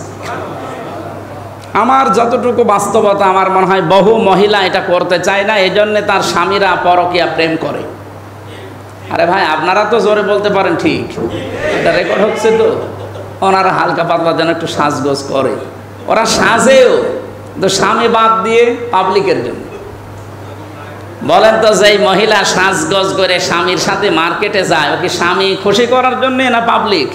[SPEAKER 1] আমার যতটুকু বাস্তবতা, আমার মনে হয় বহু মহিলা এটা করতে চায় না, এই জন্যে তার স্বামীরা পরকীয়া প্রেম করে। আরে ভাই, আপনারা তো জোরে বলতে পারেন ঠিক, এটা রেকর্ড হচ্ছে তো। ওনারা হালকা পাতলা যেন একটু সাজগোজ করে, ওরা সাজেও তো স্বামী বাদ দিয়ে পাবলিকের জন্য। বলেন তো, যেই মহিলা সাজগোজ করে স্বামীর সাথে মার্কেটে যায়, ওকে স্বামী খুশি করার জন্য না পাবলিক?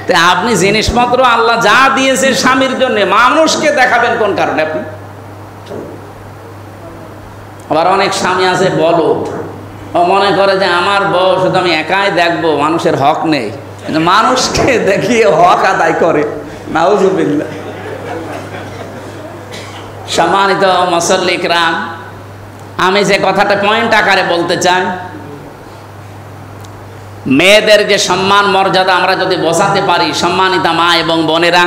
[SPEAKER 1] তা আপনি জিনিসপত্র আল্লাহ যা দিয়েছে স্বামীর জন্য, মানুষকে দেখাবেন কোন কারণে আপনি? আবার অনেক স্বামী আছে বলো, ও মনে করে যে আমার বউ শুধু আমি একাই দেখবো, মানুষের হক নেই, মানুষকে দেখিয়ে হক আদায় করে। নাউজুবিল্লাহ। সম্মানিত মুসল্লি কিরাম, আমি যে কথাটা পয়েন্ট আকারে বলতে চাই, মেয়েদের যে সম্মান মর্যাদা আমরা যদি বোঝাতে পারি, সম্মানিতা মা এবং বোনেরা,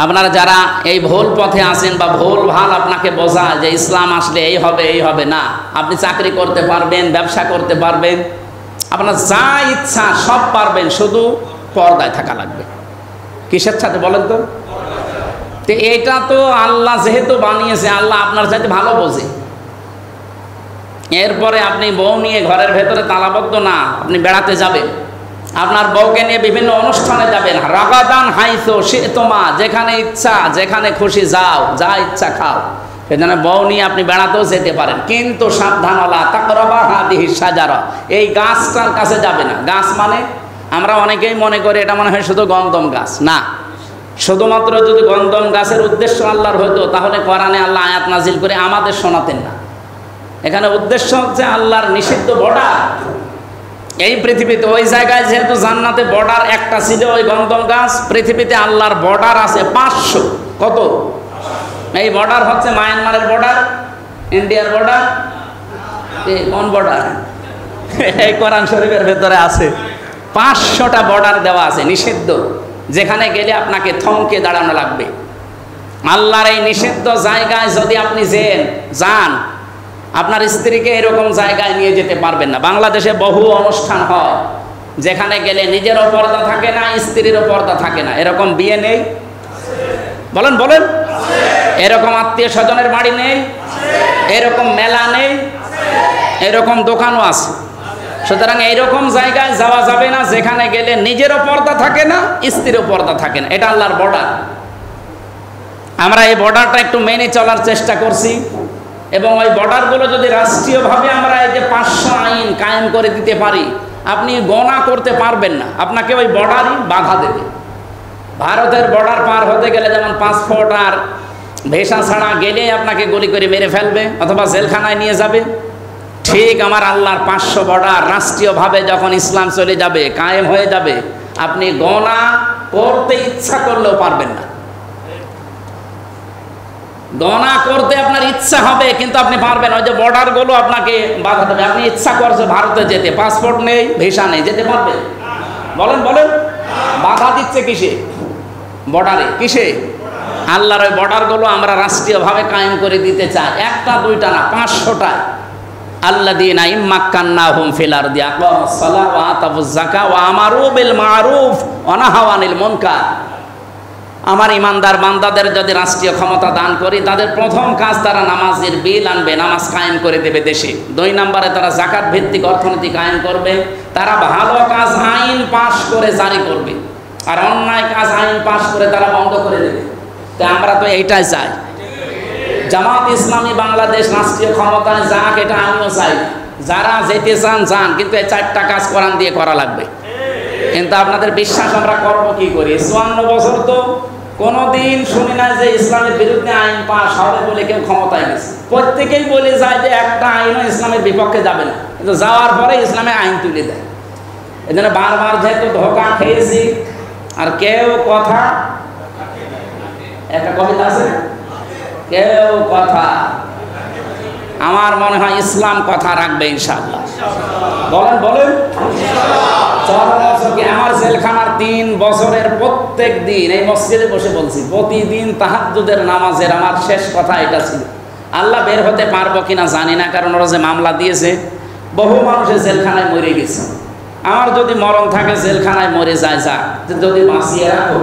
[SPEAKER 1] আপনারা যারা এই ভুল পথে আছেন বা ভুল ভাল আপনাকে বোঝায় যে ইসলাম আসলে এই হবে এই হবে, না, আপনি চাকরি করতে পারবেন, ব্যবসা করতে পারবেন, আপনার যা ইচ্ছা সব পারবেন, শুধু পর্দায় থাকা লাগবে। কিসের সাথে বলেন তো? এইটা তো আল্লাহ যেহেতু বানিয়েছে, আল্লাহ আপনার চাইতে ভালো বোঝে। এরপরে আপনি বউ নিয়ে ঘরের ভেতরে তালাবদ্ধ না, আপনি বেড়াতে যাবেন, আপনার বউকে নিয়ে বিভিন্ন অনুষ্ঠানে যাবেন, রাগাদান হাইসু শিতুমা, যেখানে ইচ্ছা যেখানে খুশি যাও, যা ইচ্ছা খাও, সেখানে বউ নিয়ে আপনি বেড়াতেও যেতে পারেন, কিন্তু সাবধান, ওয়ালা তাকরাবা হাদিহি শাজারা, এই গাছটার কাছে যাবে না। গাছ মানে আমরা অনেকেই মনে করি এটা মনে হয় শুধু গন্ধম গাছ, না। শুধুমাত্র যদি গন্ধম গাছের উদ্দেশ্য আল্লাহর হতো, তাহলে কোরআনে আল্লাহ আয়াত নাজিল করে আমাদের শোনাতেন না। এখানে উদ্দেশ্য হচ্ছে আল্লাহর নিষিদ্ধ বর্ডার এই পৃথিবীতে, ওই জায়গায় যেহেতু জান্নাতে বর্ডার একটা ছিল ওই গন্ধম গাছ, পৃথিবীতে আল্লাহর বর্ডার আছে 500। কত? এই বর্ডার হচ্ছে মায়ানমারের বর্ডার, ইন্ডিয়ার বর্ডার, কোন বর্ডার? এই কোরআন শরীফের ভেতরে আছে 500টা বর্ডার দেওয়া আছে নিষিদ্ধ, যেখানে গেলে আপনাকে থমকে দাঁড়ানো লাগবে। আল্লাহর এই নিষিদ্ধ জায়গায় যদি আপনি যান, আপনার স্ত্রীকে এরকম জায়গায় নিয়ে যেতে পারবেন না। বাংলাদেশে বহু অনুষ্ঠান হয় যেখানে গেলে নিজেরও পর্দা থাকে না, স্ত্রীরও পর্দা থাকে না। এরকম বিয়ে নেই? বলেন বলেন। এরকম আত্মীয় স্বজনের বাড়ি নেই? এরকম মেলা নেই? এরকম দোকানও আছে। সুতরাং এইরকম জায়গায় যাওয়া যাবে না যেখানে গেলে নিজেরও পর্দা থাকে না, স্ত্রীরও পর্দা থাকে না। এটা আল্লাহর বর্ডার। আমরা এই বর্ডারটা একটু মেনে চলার চেষ্টা করছি, এবং ওই বর্ডারগুলো যদি রাষ্ট্রীয়ভাবে আমরা এই যে 500 আইন কায়েম করে দিতে পারি, আপনি গণনা করতে পারবেন না, আপনাকে ওই বর্ডারই বাধা দেবে। ভারতের বর্ডার পার হতে গেলে যেমন পাসপোর্ট আর ভিসা ছাড়া গেলে আপনাকে গুলি করে মেরে ফেলবে অথবা জেলখানায় নিয়ে যাবে, ঠিক আমার আল্লাহর 500 বর্ডার রাষ্ট্রীয়ভাবে যখন ইসলাম চলে যাবে, কায়েম হয়ে যাবে, আপনি গণনা করতে ইচ্ছা করলেও পারবেন না। গণনা করতে আপনার ইচ্ছা হবে কিন্তু আপনি পারবেন, ওই যে বর্ডারগুলো আপনাকে বাধা দেবে। আপনি ইচ্ছা করছে ভারতে যেতে, পাসপোর্ট নেই, ভিসা নেই, যেতে পারবেন? বলেন বলেন, বাধা দিচ্ছে কিসে? বর্ডারে। কিসে? আল্লাহর ওই বর্ডারগুলো আমরা রাষ্ট্রীয়ভাবে কায়েম করে দিতে চাই, একটা দুইটা না, 500টায়। আল্লাযীনা ইম্মাক্কান্নাহুম ফিল আরদি আকামুস সালাহ ওয়া আতাবুজ যাকাহ ওয়া আমারু বিল মারুফ ওয়া নাহাউ আনিল মুনকার। আমার ইমানদার বান্দাদের যদি রাষ্ট্রীয় ক্ষমতা দান করি, তাদের প্রথম কাজ তারা নামাজের বিল আনবে, নামাজ কায়েম করে দেবে দেশে। 2 নম্বরে তারা যাকাত ভিত্তিক অর্থনীতি কায়েম করবে, তারা ভালো কাজ আইন পাশ করে জারি করবে, আর অন্যায় কাজ আইন পাশ করে তারা বন্ধ করে দেবে। তো আমরা তো এইটাই চাই। জামাত ইসলামী বাংলাদেশ রাষ্ট্রীয় ক্ষমতায় যাক, এটা আমিও চাই। যারা যেতে চান যান, কিন্তু এই 4টা কাজ কোরআন দিয়ে করা লাগবে। কিন্তু আপনাদের বিশ্বাস আমরা করবো কি করি? 54 বছর তো কোনোদিন শুনি না যে ইসলামের বিরুদ্ধে আইন পাশ হবে বলে কেউ ক্ষমতায় গেছে। প্রত্যেকেই বলে যায় যে একটা আইনও ইসলামের বিপক্ষে যাবে না, কিন্তু যাওয়ার পরে ইসলামে আইন তুলে দেয়। এই জন্য বারবার যেহেতু ধোঁকা খেয়েছি, আর কেউ কথা, একটা কবিতা আছে, কেউ কথা, আমার মনে হয় ইসলাম কথা রাখবে ইনশাআল্লাহ। বলেন বলেন। আমার জেলখানার 3 বছরের প্রত্যেক দিন এই মসজিদে বসে বলছি, প্রতিদিন তাহাজ্জুদের নামাজের আমার শেষ কথা এটা ছিল, আল্লাহ বের হতে পারবো কিনা জানি না, কারণ ওরা যে মামলা দিয়েছে, বহু মানুষের জেলখানায় মরে গেছে। আমার যদি মরণ থাকে জেলখানায় মরে যায়, যাক, যদি বাঁচিয়ে রাখো,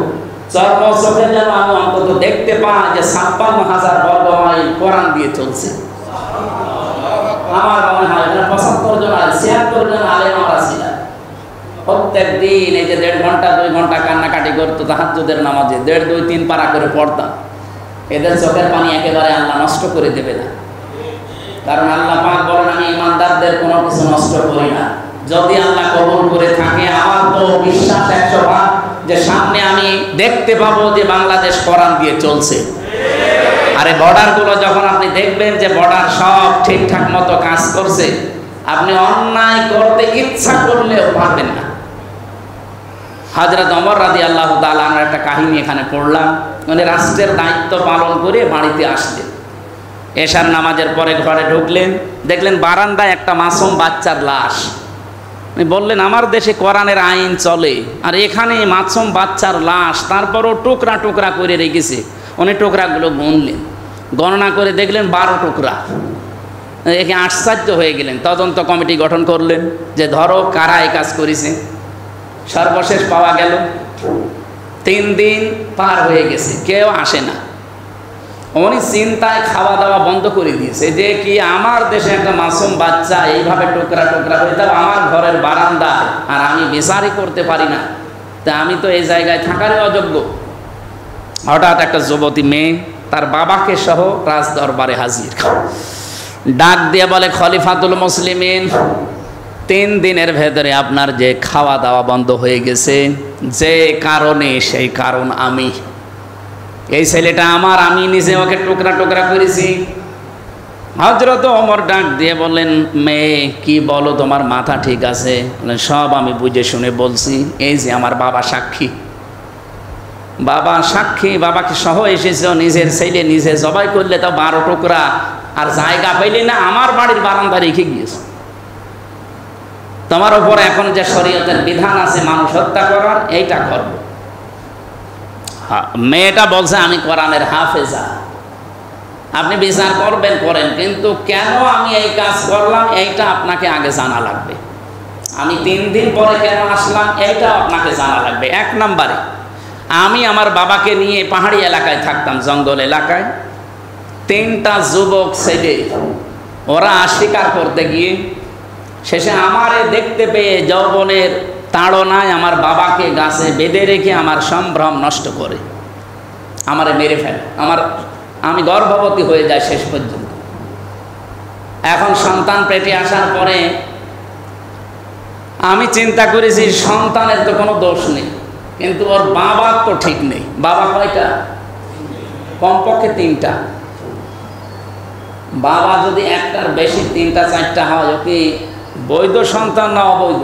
[SPEAKER 1] চোখে যেন আমি অন্তত দেখতে পাই যে 56,000 বর্গ মাইল কোরআন দিয়ে চলছে। আমার মনে হয় 75 জন আর 76 জন আলেম আমরা ছিলাম। প্রত্যেক দিন এই যে 1.5 ঘন্টা 2 ঘন্টা কান্নাকাটি করতো তাহাজ্জুদের নামাজে, 1.5 2 3 পারা করে পড়তাম। এদের চোখের পানি একেবারে আল্লাহ নষ্ট করে দেবে না, কারণ আল্লাহ পাক বলেন, আমি ইমানদারদের কোনো কিছু নষ্ট করি না। যদি আল্লাহ কবুল করে থাকে, আমার তো বিশ্বাস 100% যে সামনে আমি দেখতে পাবো যে বাংলাদেশ কোরআন দিয়ে চলছে। আরে বর্ডারগুলো যখন আপনি দেখবেন যে বর্ডার সব ঠিকঠাক মতো কাজ করছে, আপনি অন্যায় করতে ইচ্ছা করলেও পারবেন না। হযরত ওমর রাদিয়াল্লাহু তাআলা আনহু একটা কাহিনী এখানে পড়লাম। উনি রাষ্ট্রের দায়িত্ব পালন করে বাড়িতে আসলেন, এশার নামাজের পরে ঘরে ঢুকলেন, দেখলেন বারান্দায় একটা মাসুম বাচ্চার লাশ। উনি বললেন, আমার দেশে কোরআনের আইন চলে, আর এখানে মাসুম বাচ্চার লাশ, তারপরও টুকরা টুকরা করে রেখেছে। উনি টুকরাগুলো গুনলেন, গণনা করে দেখলেন 12 টুকরা। একে আশ্চর্য হয়ে গেলেন, তদন্ত কমিটি গঠন করলেন যে ধরো কারা এই কাজ করেছে। সর্বশেষ পাওয়া গেল 3 দিন পার হয়ে গেছে, কেউ আসে না। উনি চিন্তায় খাওয়া দাওয়া বন্ধ করে দিয়েছে, যে কি আমার দেশে একটা মাসুম বাচ্চা এইভাবে টুকরা টুকরা হয়ে যাবে আমার ঘরের বারান্দা, আর আমি বিচারই করতে পারি না, তা আমি তো এই জায়গায় থাকারই অযোগ্য। হঠাৎ একটা যুবতী মেয়ে তার বাবাকে সহ রাজ দরবারে হাজির, ডাক দিয়ে বলে, খলিফাতুল মুসলিমিন, 3 দিনের ভেতরে আপনার যে খাওয়া দাওয়া বন্ধ হয়ে গেছে, যে কারণে, সেই কারণ আমি। এই ছেলেটা আমার, আমি নিজে ওকে টুকরা টুকরা করেছি। হযরত ওমর ডাক দিয়ে বললেন, মেয়ে কি বলো, তোমার মাথা ঠিক আছে? সব আমি বুঝে শুনে বলছি, এই যে আমার বাবা সাক্ষী। বাবা সাক্ষী, বাবাকে সহ এসেছে, নিজের ছেলে নিজে জবাই করলে তো 12 টুকরা, আর জায়গা পাইলে না আমার বাড়ির বারান্দা রেখে গিয়েছে। তোমার উপর এখন যে শরীয়তের বিধান আছে মানুষ হত্যা করার, এইটা করব। মেয়েটা বলছে, আমি কোরআনের হাফেজা, আপনি বিচার করবেন করেন, কিন্তু কেন আমি এই কাজ করলাম এইটা আপনাকে আগে জানা লাগবে। আমি 3 দিন পরে কেন আসলাম এইটা আপনাকে জানা লাগবে। 1 নম্বরে, আমি আমার বাবাকে নিয়ে পাহাড়ি এলাকায় থাকতাম, জঙ্গল এলাকায়। 3টা যুবক ছেলে, ওরা শিকার করতে গিয়ে শেষে আমারে দেখতে পেয়ে যৌবনের তাড়নায় আমার বাবাকে গাছে বেঁধে রেখে আমার সম্ভ্রম নষ্ট করে। আমারে মেরে ফেলে, আমি গর্ভবতী হয়ে যাই শেষ পর্যন্ত। এখন সন্তান পেটে আসার পরে আমি চিন্তা করেছি সন্তানের তো কোনো দোষ নেই, কিন্তু ওর বাবার তো ঠিক নেই। বাবা কয়টা? কমপক্ষে 3টা। বাবা যদি একটার বেশি 3টা 4টা হয়, ও কি বৈধ সন্তান না অবৈধ?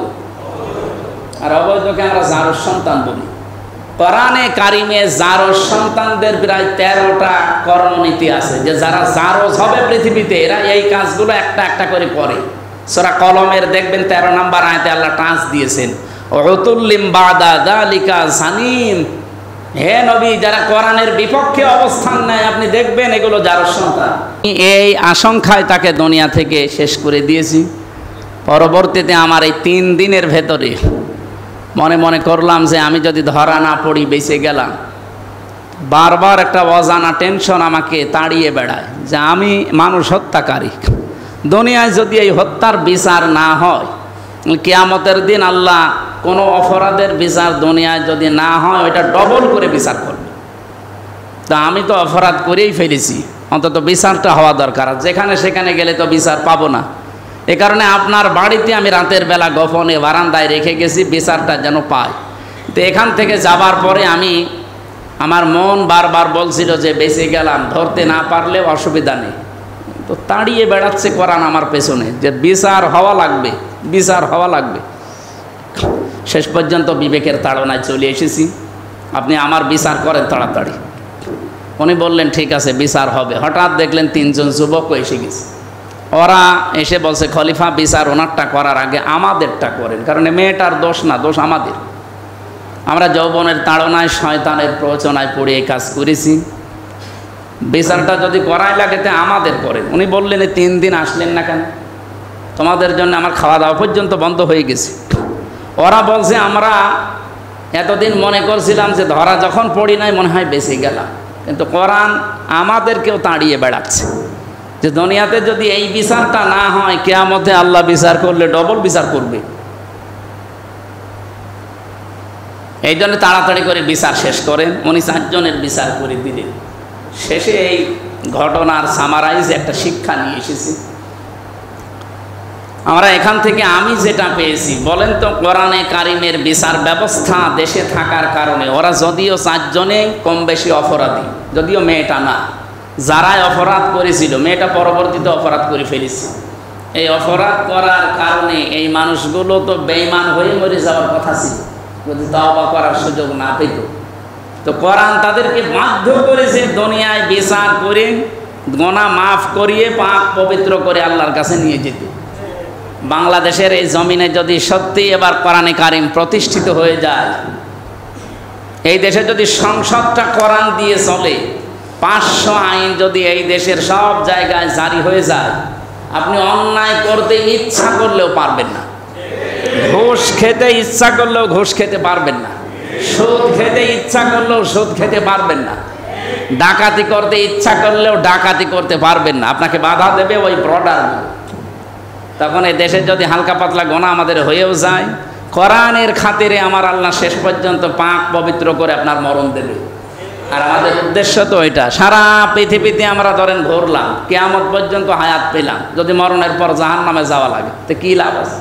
[SPEAKER 1] আর অবৈধকে আমরা জারজ সন্তান বলি। কোরআনে কারিমে জারজ সন্তানদের প্রায় 13টা কর্মনীতি আছে, যে যারা জারজ হবে পৃথিবীতে এরা এই কাজগুলো একটা একটা করে করে। সূরা কলমের দেখবেন 13 নম্বর আয়াতে আল্লাহ টাচ দিয়েছেন, উতুল্লিম বাদা যালিকা জানিম। হে নবী, যারা কোরআনের বিপক্ষে অবস্থান নেয় আপনি দেখবেন এগুলো জারজ সন্তান। এই আশঙ্কায় তাকে দুনিয়া থেকে শেষ করে দিয়েছি। পরবর্তীতে আমার এই 3 দিনের ভেতরে মনে মনে করলাম যে আমি যদি ধরা না পড়ি বেঁচে গেলাম। বারবার একটা অজানা টেনশন আমাকে তাড়িয়ে বেড়ায় যে আমি মানুষ হত্যাকারী। দুনিয়ায় যদি এই হত্যার বিচার না হয়, কিয়ামতের দিন আল্লাহ কোনো অপরাধের বিচার দুনিয়ায় যদি না হয় ওইটা ডবল করে বিচার করবে। তা আমি তো অপরাধ করেই ফেলেছি, অন্তত বিচারটা হওয়া দরকার। যেখানে সেখানে গেলে তো বিচার পাবো না। এ কারণে আপনার বাড়িতে আমি রাতের বেলা গোপনে বারান্দায় রেখে গেছি, বিচারটা যেন পাই। তো এখান থেকে যাবার পরে আমার মন বারবার বলছিল যে বেঁচে গেলাম, ধরতে না পারলে অসুবিধা নেই। তো তাড়িয়ে বেড়াচ্ছে কোরআন আমার পেছনে যে বিচার হওয়া লাগবে, বিচার হওয়া লাগবে। শেষ পর্যন্ত বিবেকের তাড়নায় চলে এসেছি, আপনি আমার বিচার করেন তাড়াতাড়ি। উনি বললেন ঠিক আছে বিচার হবে। হঠাৎ দেখলেন 3 জন যুবক এসে গেছে। ওরা এসে বলছে খলিফা বিচার ওনারটা করার আগে আমাদেরটা করেন, কারণ মেয়েটার দোষ না, দোষ আমাদের। আমরা যৌবনের তাড়নায় শয়তানের প্ররোচনায় পড়ে এই কাজ করেছি, বিচারটা যদি করাই লাগে তা আমাদের করেন। উনি বললেন 3 দিন আসলেন না কেন? তোমাদের জন্য আমার খাওয়া দাওয়া পর্যন্ত বন্ধ হয়ে গেছে। ওরা বলছে আমরা এতদিন মনে করছিলাম যে ধরা যখন পড়ি নাই মনে হয় বেঁচে গেলাম, কিন্তু কোরআন আমাদেরকেও তাড়িয়ে বেড়াচ্ছে যে দুনিয়াতে যদি এই বিচারটা না হয় কিয়ামতে আল্লাহ বিচার করলে ডবল বিচার করবে। এই জন্য তাড়াতাড়ি করে বিচার শেষ করেন। উনি 4 জনের বিচার করে দিলেন। শেষে এই ঘটনার সামারাইজ একটা শিক্ষা নিয়ে এসেছি আমরা এখান থেকে। আমি যেটা পেয়েছি বলেন তো, কোরআনে কারিমের বিচার ব্যবস্থা দেশে থাকার কারণে ওরা যদিও 4 জনে কম বেশি অপরাধী, যদিও মেয়েটা না, যারাই অপরাধ করেছিল মেয়েটা পরবর্তীতে অপরাধ করে ফেলেছে। এই অপরাধ করার কারণে এই মানুষগুলো তো বেঈমান হয়ে মরে যাওয়ার কথা ছিল যদি তওবা করার সুযোগ না পেত। তো কোরআন তাদেরকে বাধ্য করেছে দুনিয়ায় বিচার করে গুনাহ মাফ করিয়ে পাক পবিত্র করে আল্লাহর কাছে নিয়ে যেতে। বাংলাদেশের এই জমিনে যদি সত্যি এবার কোরআনে কারিম প্রতিষ্ঠিত হয়ে যায়, এই দেশে যদি সংসদটা কোরআন দিয়ে চলে, 500 আইন যদি এই দেশের সব জায়গায় জারি হয়ে যায়, আপনি অন্যায় করতে ইচ্ছা করলেও পারবেন না, ঘুষ খেতে ইচ্ছা করলেও ঘুষ খেতে পারবেন না, সুদ খেতে ইচ্ছা করলেও সুদ খেতে পারবেন না, ডাকাতি করতে ইচ্ছা করলেও ডাকাতি করতে পারবেন না। আপনাকে বাধা দেবে ওই বর্ডার। তখন এই দেশে যদি হালকা পাতলা গোনা আমাদের হয়েও যায়, কোরআনের খাতিরে আমার আল্লাহ শেষ পর্যন্ত পাক পবিত্র করে আপনার মরণ দেবে। আর আমাদের উদ্দেশ্য তো এটা। সারা পৃথিবীতে আমরা ধরেন ঘুরলাম, কিয়ামত পর্যন্ত হায়াত পেলাম, যদি মরণের পর জাহান্নামে যাওয়া লাগে তো কী লাভ আছে?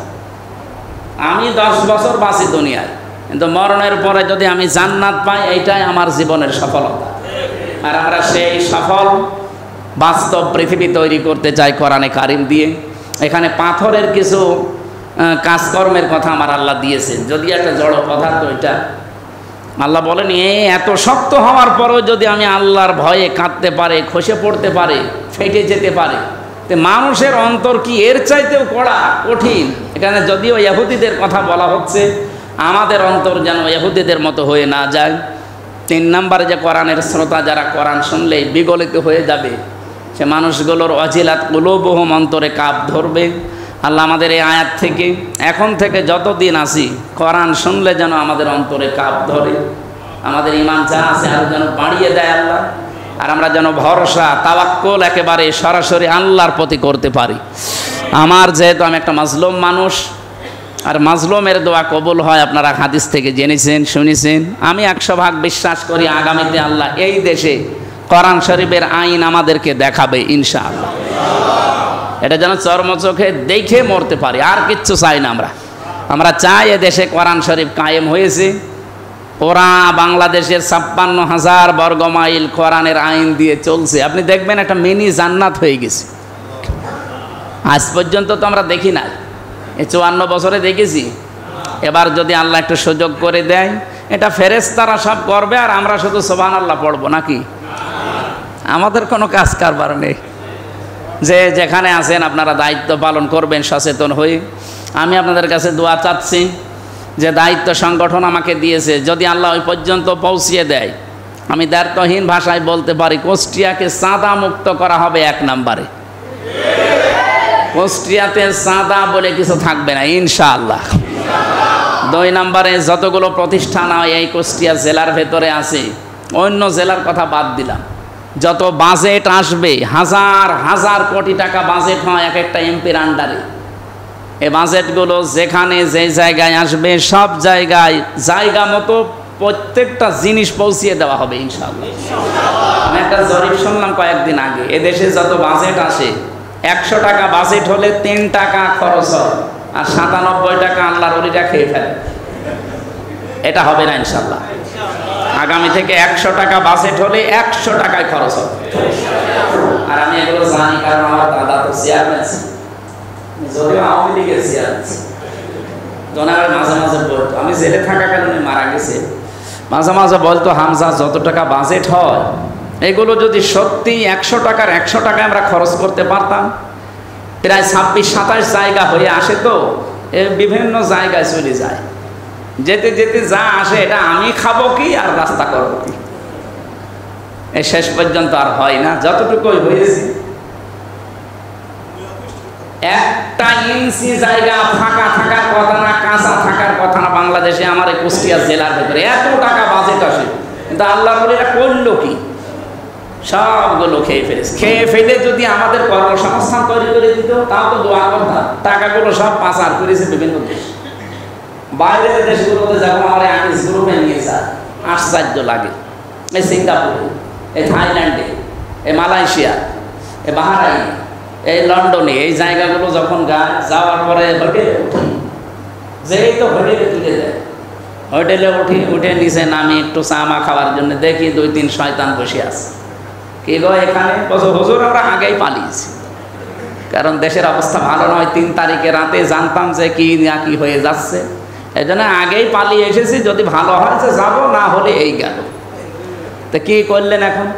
[SPEAKER 1] আমি 10 বছর বাঁচি দুনিয়ায়, কিন্তু মরণের পরে যদি আমি জান্নাত পাই, এইটাই আমার জীবনের সফলতা। আর আমরা সেই সফল বাস্তব পৃথিবী তৈরি করতে চাই কোরআনে কারিম দিয়ে। এখানে পাথরের কিছু কাজকর্মের কথা আমার আল্লাহ দিয়েছেন, যদি একটা জড় পদার্থ। এটা আল্লাহ বলেন এত শক্ত হওয়ার পরেও যদি আমি আল্লাহর ভয়ে কাঁদতে পারে, খসে পড়তে পারে, ফেটে যেতে পারে, তো মানুষের অন্তর কি এর চাইতেও কড়া কঠিন। এখানে যদিও ইহুদিদের কথা বলা হচ্ছে, আমাদের অন্তর যেন ইহুদিদের মতো হয়ে না যায়। 3 নম্বরে যে কোরআনের শ্রোতা যারা কোরআন শুনলেই বিগলিত হয়ে যাবে, সে মানুষগুলোর অজিলাত কুলুবুহুম, অন্তরে কাঁপ ধরবে। আল্লাহ আমাদের এই আয়াত থেকে এখন থেকে যতদিন আসি কোরআন শুনলে যেন আমাদের অন্তরে কাঁপ ধরে, আমাদের ঈমান যা আছে আরও যেন বাড়িয়ে দেয় আল্লাহ। আর আমরা যেন ভরসা তাওয়াক্কুল একেবারে সরাসরি আল্লাহর প্রতি করতে পারি। যেহেতু আমি একটা মাজলুম মানুষ, আর মাজলুমের দোয়া কবুল হয় আপনারা হাদিস থেকে জেনেছেন শুনেছেন। আমি 100% বিশ্বাস করি আগামীতে আল্লাহ এই দেশে কোরআন শরীফের আইন আমাদেরকে দেখাবে ইনশাআল্লাহ। এটা যেন চর্মচোখে দেখে মরতে পারি, আর কিচ্ছু চাই না। আমরা চাই এ দেশে কোরআন শরীফ কায়েম হয়েছে, ওরা বাংলাদেশের 56,000 বর্গ মাইল কোরআনের আইন দিয়ে চলছে। আপনি দেখবেন একটা মিনি জান্নাত হয়ে গেছে। আজ পর্যন্ত তো আমরা দেখি না, এই 54 বছরে দেখেছি। এবার যদি আল্লাহ একটু সুযোগ করে দেয়, এটা ফেরেশতারা সব করবে আর আমরা শুধু সুবহানাল্লাহ পড়বো নাকি? আমাদের কোনো কাজ কারবার নেই। যে যেখানে আছেন আপনারা দায়িত্ব পালন করবেন সচেতন হয়ে। আমি আপনাদের কাছে দোয়া চাচ্ছি যে দায়িত্ব সংগঠন আমাকে দিয়েছে, যদি আল্লাহ ওই পর্যন্ত পৌঁছিয়ে দেয়, আমি দ্ব্যর্থহীন ভাষায় বলতে পারি কুষ্টিয়াকে চাঁদা মুক্ত করা হবে 1 নম্বরে। কুষ্টিয়াতে চাঁদা বলে কিছু থাকবে না ইনশাআল্লাহ। 2 নম্বরে যতগুলো প্রতিষ্ঠান এই কুষ্টিয়া জেলার ভেতরে আছে, অন্য জেলার কথা বাদ দিলাম, যত বাজেট আসবে, হাজার হাজার কোটি টাকা বাজেট হয় এক একটা এমপির আন্ডারে। এই বাজেটগুলো যেখানে যে জায়গায় আসবে সব জায়গায় জায়গা মতো প্রত্যেকটা জিনিস পৌঁছিয়ে দেওয়া হবে ইনশাআল্লাহ। আমি একটা জরিপ শুনলাম কয়েকদিন আগে, এদেশে যত বাজেট আসে 100 টাকা বাজেট হলে 3 টাকা খরচ হয়, আর 97 টাকা আল্লাহর ওলিরা খেয়ে ফেলে। এটা হবে না ইনশাআল্লাহ। আগামী থেকে 100 টাকা বাজেট হলে 100 টাকায় খরচ হবে। আর আমি এগুলো জানি, কারণ আমার দাদা তো চেয়ারম্যান, যদিও আওয়ামী লীগের চেয়ারম্যান। জনাবের মাঝে মাঝে বলতো, আমি জেলে থাকাকালীন মারা গেছে, মাঝে মাঝে বলতো, হামজা যত টাকা বাজেট হয় এগুলো যদি সত্যি 100 টাকার 100 টাকায় আমরা খরচ করতে পারতাম, প্রায় 26-27 জায়গা হয়ে আসে, তো বিভিন্ন জায়গায় চলে যায়। যেতে যেতে যা আসে এটা আমি খাবো কি আর রাস্তা করবো কি, এই শেষ পর্যন্ত আর হয় না। যতটুকুই হয়েছে, 1 ইঞ্চি জায়গা ফাঁকা থাকার কথা না, কাঁচা থাকার কথা না বাংলাদেশে। আমার এই কুষ্টিয়া জেলার ভেতরে এত টাকা বাজেট আসে, কিন্তু আল্লাহ বলে এটা করলো কি? সবগুলো খেয়ে ফেলেছে। খেয়ে ফেলে যদি আমাদের কর্মসংস্থান তৈরি করে দিত, তাও তো দোয়া করতাম। টাকাগুলো সব পাচার করেছে বিভিন্ন দেশ, বাইরের দেশগুলোতে। যখন আমার আকিস গ্রুপে নিয়ে যায়, আশ্চর্য লাগে। এই সিঙ্গাপুরে, এই থাইল্যান্ডে, এই মালয়েশিয়া, এই বাহরাইন, এই লন্ডনে, এই জায়গাগুলো যখন যাওয়ার পরে হোটেলে উঠি, যেই তো হোটেলে তুলে দেয়, হোটেলে উঠে নিচে নামি একটু চামা খাওয়ার জন্য দেখি 2-3 শয়তান বসে আছে। কি গো এখানে? হুজুর আমরা আগেই পালিয়েছি, কারণ দেশের অবস্থা ভালো নয়। 3 তারিখে রাতে জানতাম যে কি না কি হয়ে যাচ্ছে, এই জন্য আগেই পালিয়ে এসেছি। যদি ভালো হয় যে যাবো, না হলে এই গেল। তো কি করলেন এখন?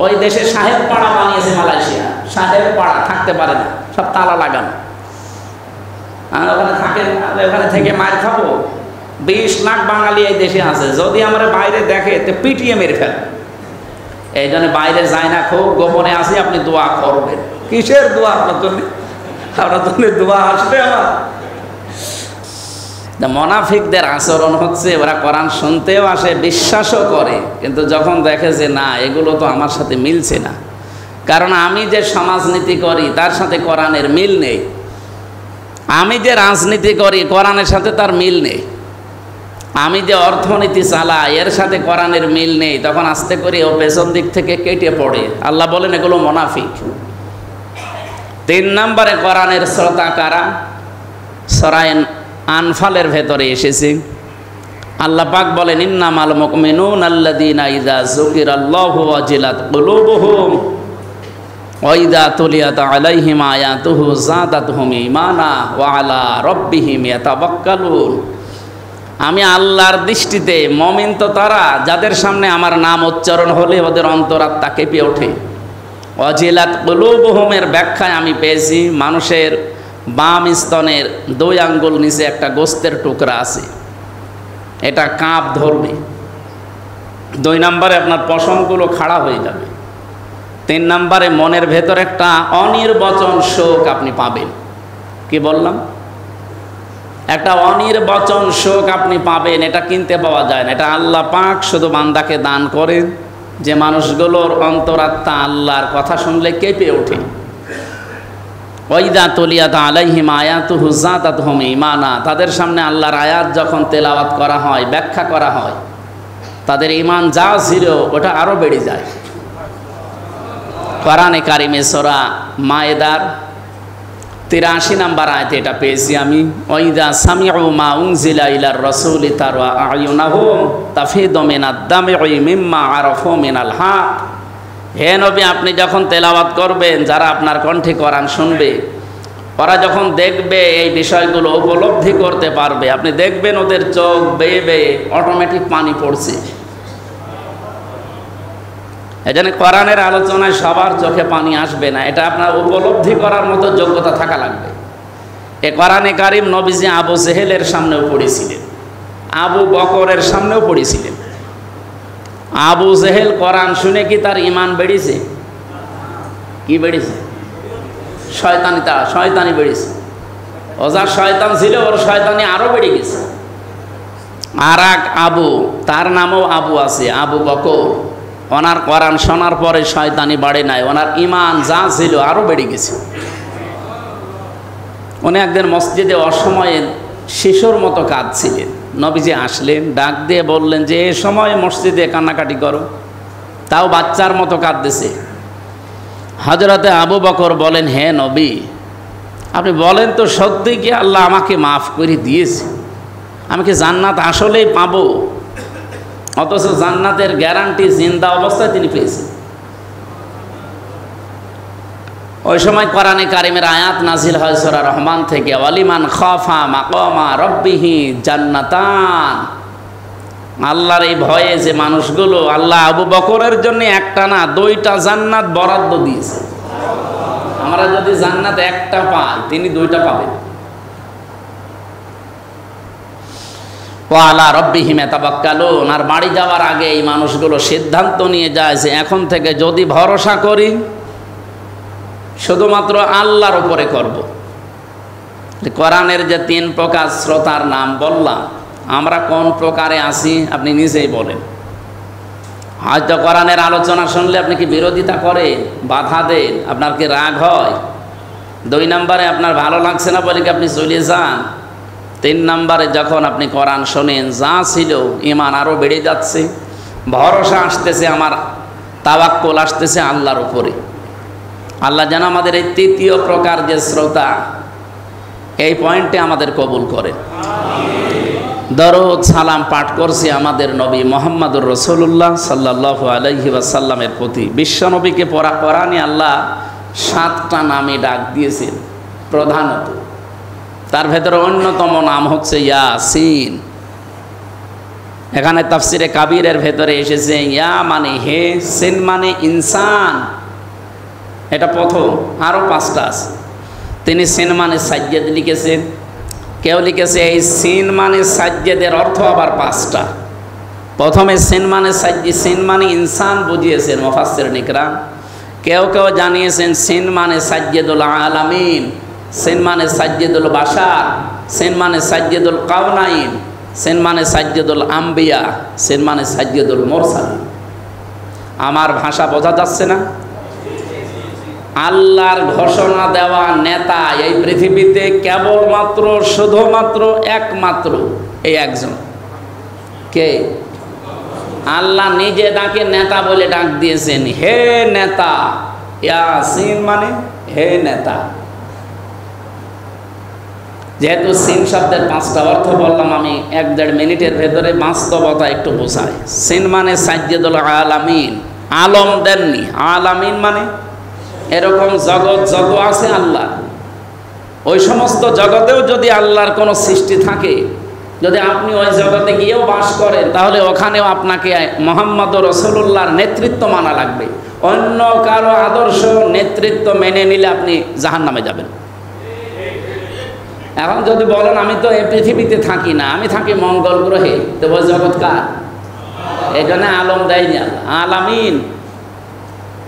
[SPEAKER 1] ওই দেশে সাহেব পাড়া বানিয়েছে মালয়েশিয়া। সাহেব পাড়া থাকতে পারে না, সব তালা লাগানো। আর ওখানে থাকেন, ওখানে থেকে মার খাবো। 20 লাখ বাঙালি এই দেশে আছে, যদি আমরা বাইরে দেখে তো পিটিয়ে মেরে ফেলে। এই জন্য বাইরে যায় না, খুব গোপনে আসি। আপনি দোয়া করবেন। কিসের দোয়া? আপনার জন্য, আপনার জন্য দোয়া আসবে আমার। মুনাফিকদের আচরণ হচ্ছে, ওরা কোরআন শুনতেও আসে, বিশ্বাসও করে, কিন্তু যখন দেখে যে না, এগুলো তো আমার সাথে মিলছে না, কারণ আমি যে সমাজনীতি করি তার সাথে কোরআনের মিল নেই, আমি যে রাজনীতি করি কোরআনের সাথে তার মিল নেই, আমি যে অর্থনীতি চালাই এর সাথে কোরআনের মিল নেই, তখন আস্তে করে ও পেছন দিক থেকে কেটে পড়ে। আল্লাহ বলেন এগুলো মুনাফিক। 3 নম্বরে কোরআনের শ্রোতা কারা? সূরা আনফালের ভেতরে এসেছে। আল্লাহ পাক বলেন, ইন্নামাল মুমিনুনা আল্লাযীনা ইযা যুকিরাল্লাহু ওয়াজিলাত কুলুবুহুম ওয়া ইযা তুলিয়াত আলাইহিম আয়াতুহু যাদাতহুম ঈমানা ওয়া আলা রাব্বিহিম ইয়াতাওয়াক্কালুন। আমি আল্লাহর দৃষ্টিতে মুমিন তো তারা যাদের সামনে আমার নাম উচ্চারণ হলে ওদের অন্তরাত্মা কেঁপে ওঠে। ওয়াজিলাত কুলুবুহুমের ব্যাখ্যায় আমি পেয়েছি, মানুষের বাম স্তনের 2 আঙ্গুল নিচে একটা গোস্তের টুকরা আছে, এটা কাঁপ ধরবে। 2 নম্বরে আপনার পশমগুলো খাড়া হয়ে যাবে। 3 নম্বরে মনের ভেতর একটা অনির্বচন শোক আপনি পাবেন। কি বললাম? একটা অনির্বচন শোক আপনি পাবেন। এটা কিনতে পাওয়া যায় না, এটা আল্লাহ পাক শুধু বান্দাকে দান করেন, যে মানুষগুলোর অন্তরাত্মা আল্লাহর কথা শুনলে কেঁপে ওঠে। ওয়াইদা তুলিয়াত আলাইহিম আয়াতুহু যাতাতহুম ঈমানা, তাদের সামনে আল্লাহর আয়াত যখন তেলাওয়াত করা হয়, ব্যাখ্যা করা হয়, তাদের ঈমান যা ছিল ওটা আরো বেড়ে যায়। কোরআনে কারিমে সূরা মায়েদার 83 নম্বর আয়াতে এটা পেয়েছি আমি। ওয়াইদা সামিউ মা উনজিলা ইলার রাসূলি তারা আয়ুনাহুম তাফিদু মিনাদ দাম'i মিম্মা আরাফু মিনাল হক। হে নবী, আপনি যখন তেলাওয়াত করবেন, যারা আপনার কণ্ঠে কোরআন শুনবে, ওরা যখন দেখবে এই বিষয়গুলো উপলব্ধি করতে পারবে, আপনি দেখবেন ওদের চোখ বেয়ে বেয়ে অটোমেটিক পানি পড়ছে। এজন্য কোরআনের আলোচনায় সবার চোখে পানি আসবে না, এটা আপনার উপলব্ধি করার মতো যোগ্যতা থাকা লাগবে। এ কোরআনে কারিম নবীজি আবু জেহেলের সামনেও পড়েছিলেন, আবু বকরের সামনেও পড়েছিলেন। আবু জেহেল কোরআন শুনে কি তার ঈমান বেড়েছে? কি বেড়েছে? শয়তানি বেড়েছে। ও যা শয়তান ছিল, ওর শয়তানি আরো বেড়ে গেছে। আর এক আবু, তার নামও আবু আছে, আবু বকর, ওনার কোরআন শোনার পরে শয়তানি বাড়ে নাই, ওনার ঈমান যা ছিল আরো বেড়ে গেছে। উনি একদিন মসজিদে অসময়ে শিশুর মতো কাঁদছিলেন। নবীজি আসলেন, ডাক দিয়ে বললেন যে এ সময় মসজিদে কান্নাকাটি করো, তাও বাচ্চার মতো কাঁদতেছে। হযরতে আবু বকর বলেন, হে নবী, আপনি বলেন তো সত্যি কি আল্লাহ আমাকে মাফ করে দিয়েছে? আমি কি জান্নাত আসলেই পাবো? অথচ জান্নাতের গ্যারান্টি জিন্দা অবস্থায় তিনি পেয়েছেন। ওই সময় কোরআনে কারিমের আয়াত নাজিল হয় সূরা রহমান থেকে, ওয়ালিমান খাফা মাকামা রাব্বিহি জান্নাতান। আল্লাহর এই ভয়ে যে মানুষগুলো, আল্লাহ আবু বকরের জন্য একটা না দুইটা জান্নাত বরাদ্দ দিয়েছে। আমরা যদি জান্নাত একটা পাই, তিনি দুইটা পাবেন। ওয়ালা রাব্বিহিম ইয়াতাওয়াক্কালুন। আর বাড়ি যাওয়ার আগে এই মানুষগুলো সিদ্ধান্ত নিয়ে যায় যে এখন থেকে যদি ভরসা করি শুধুমাত্র আল্লাহর উপরে করব। কোরআনের যে 3 প্রকার শ্রোতার নাম বললাম, আমরা কোন প্রকারে আছি আপনি নিজেই বলেন। হয়তো কোরআনের আলোচনা শুনলে আপনি কি বিরোধিতা করেন, বাধা দেন, আপনার কি রাগ হয়? 2 নম্বরে আপনার ভালো লাগছে না বলে কি আপনি চলে যান? 3 নম্বরে যখন আপনি কোরআন শোনেন, যা ছিল ঈমান আরও বেড়ে যাচ্ছে, ভরসা আসতেছে, আমার তাওয়াক্কুল আসতেছে আল্লাহর উপরে। আল্লাহ যেন আমাদের এই 3য় প্রকার যে শ্রোতা, এই পয়েন্টে আমাদের কবুল করেন। দরুদ সালাম পাঠ করছি আমাদের নবী মুহাম্মদুর রাসূলুল্লাহ সাল্লাল্লাহু আলাইহি ওয়াসাল্লামের প্রতি। বিশ্ব নবীকে পড়া কোরআনে আল্লাহ 7টা নামে ডাক দিয়েছেন প্রধানত। তার ভেতরে অন্যতম নাম হচ্ছে ইয়াসিন। এখানে তাফসিরে কাবীরের ভেতরে এসেছে ইয়া মানে হে, সিন মানে ইনসান, এটা প্রথম। আরও 5টা আছে। তিনি সিন মানে সাজ্জাদ লিখেছেন। কেউ লিখেছে এই সিন মানে সাজ্জাদের অর্থ আবার 5টা। প্রথমে সিন মানে সাজ্জাদ, সিন মানে ইনসান বুঝিয়েছেন মুফাসসিরিন ইকরাম। কেউ কেউ জানিয়েছেন সিন মানে সাজ্জাদুল আলামিন, সিন মানে সাজ্জাদুল বাশার, সিন মানে সাজ্জাদুল কাউনাইন, সিন মানে সাজ্জাদুল আম্বিয়া, সিন মানে সাজ্জাদুল মুরসালিন। আমার ভাষা বোঝা যাচ্ছে না? আল্লাহর ঘোষণা দেওয়া নেতা এই পৃথিবীতে কেবলমাত্র শুধুমাত্র একমাত্র এই একজন। কে? আল্লাহ নিজে তাকে নেতা বলে ডাক দিয়েছেন, হে নেতা। ইয়াসিন মানে হে নেতা। যেহেতু সিন শব্দের 5টা অর্থ বললাম, আমি 1-1.5 মিনিটের ভেতরে বাস্তবতা একটু বোঝাই। সিন মানে সাজ্জাদুল আলামিন, আলম দেননি। আলামিন মানে এরকম জগৎ যত আছে আল্লাহ, ওই সমস্ত জগতেও যদি আল্লাহর কোনো সৃষ্টি থাকে, যদি আপনি ওই জগতে গিয়েও বাস করেন, তাহলে ওখানেও আপনাকে মুহাম্মদুর রাসূলুল্লাহর নেতৃত্ব মানা লাগবে। অন্য কারো আদর্শ নেতৃত্ব মেনে নিলে আপনি জাহান্নামে যাবেন। এখন যদি বলেন আমি তো এই পৃথিবীতে থাকি না, আমি থাকি মঙ্গল গ্রহে, তো ওই জগৎ কার? এই জন্য আলম দেয়নি আল্লাহ, আলামিন।